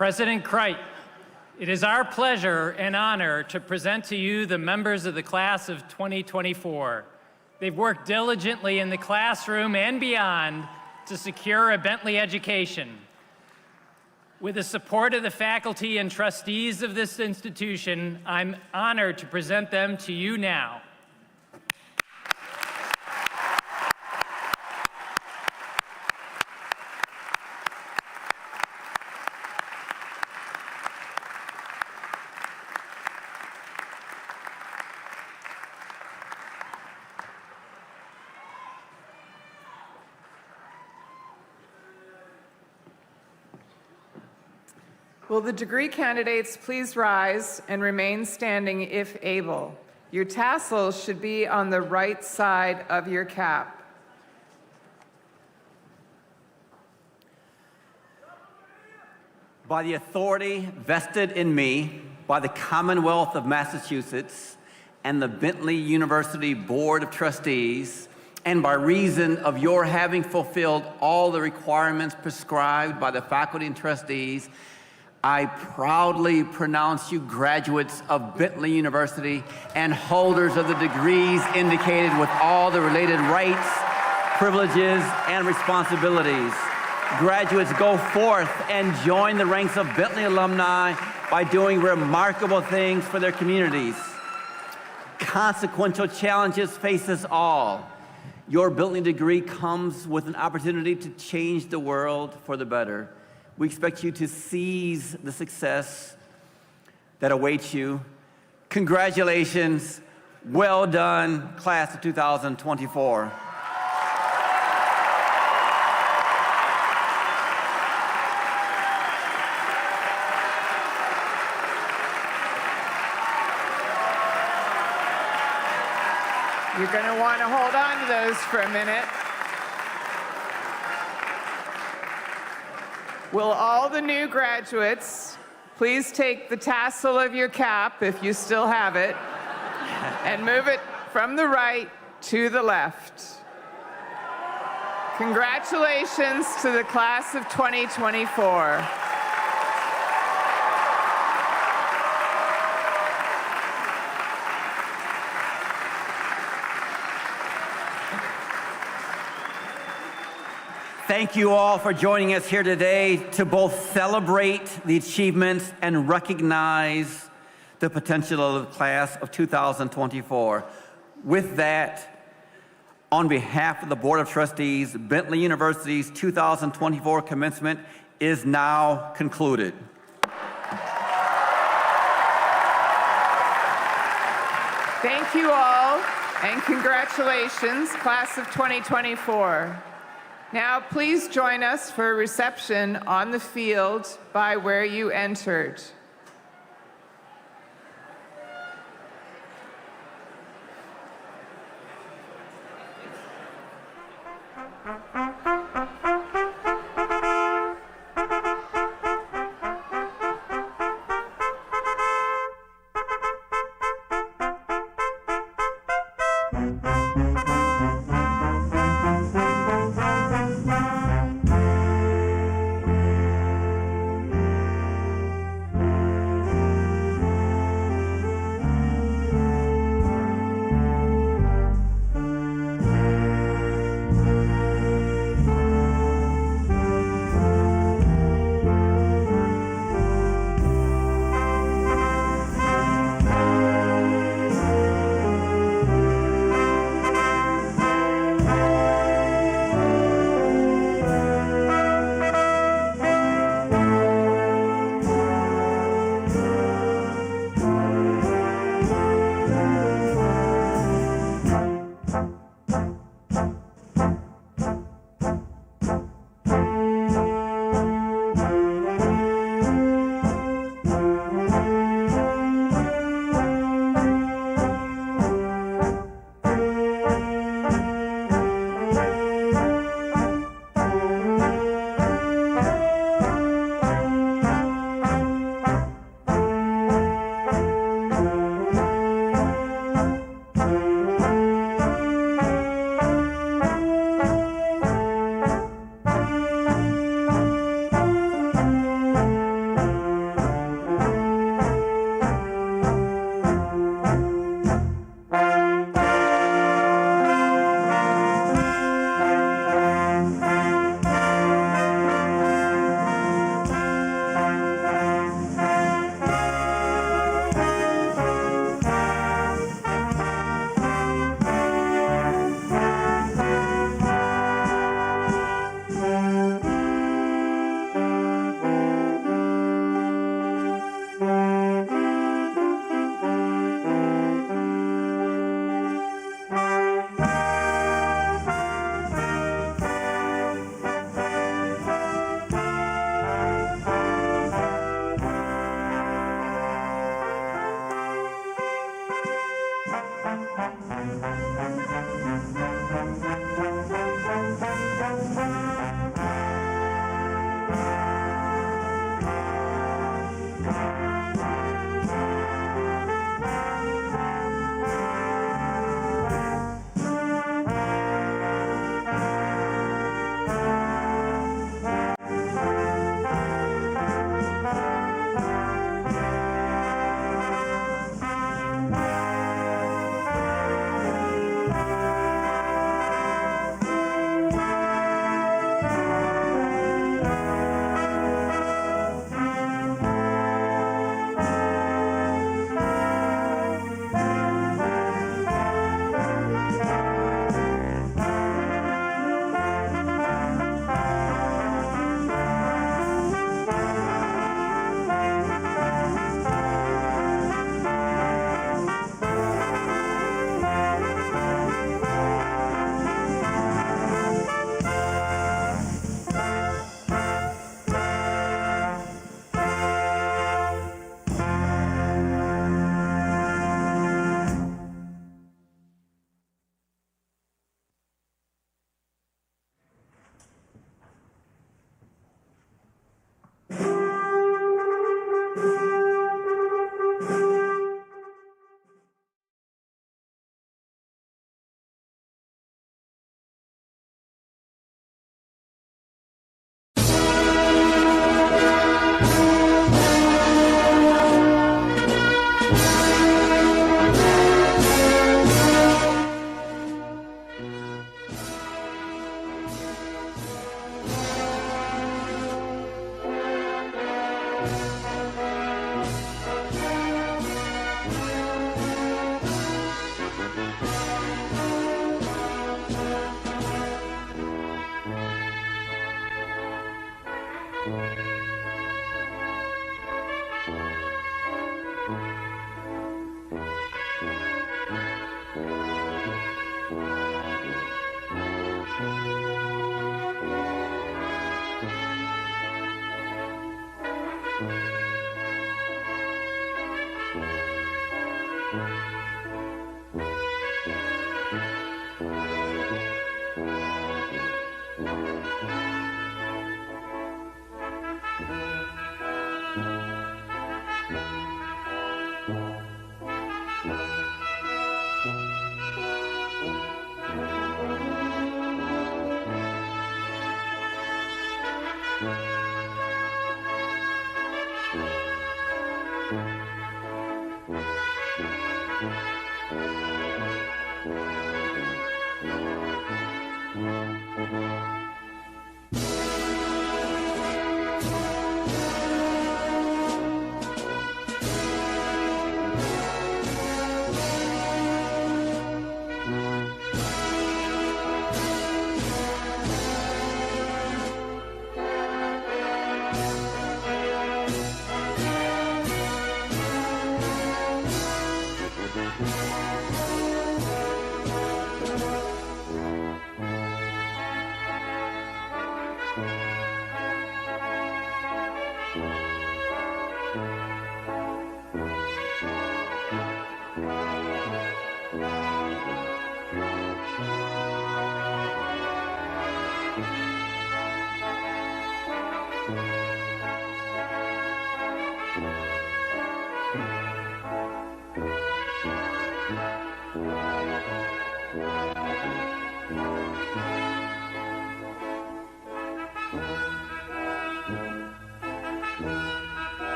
President Crite, it is our pleasure and honor to present to you the members of the class of 2024. They've worked diligently in the classroom and beyond to secure a Bentley education. With the support of the faculty and trustees of this institution, I'm honored to present them to you now. Will the degree candidates please rise and remain standing if able? Your tassels should be on the right side of your cap. By the authority vested in me by the Commonwealth of Massachusetts and the Bentley University Board of Trustees, and by reason of your having fulfilled all the requirements prescribed by the faculty and trustees, I proudly pronounce you graduates of Bentley University and holders of the degrees indicated with all the related rights, privileges, and responsibilities. Graduates, go forth and join the ranks of Bentley alumni by doing remarkable things for their communities. Consequential challenges face us all. Your Bentley degree comes with an opportunity to change the world for the better. We expect you to seize the success that awaits you. Congratulations. Well done, class of 2024. You're going to want to hold on to those for a minute. Will all the new graduates please take the tassel of your cap, if you still have it, and move it from the right to the left. Congratulations to the class of 2024. Thank you all for joining us here today to both celebrate the achievements and recognize the potential of the class of 2024. With that, on behalf of the Board of Trustees, Bentley University's 2024 commencement is now concluded. Thank you all, and congratulations, class of 2024. Now, please join us for a reception on the field by where you entered.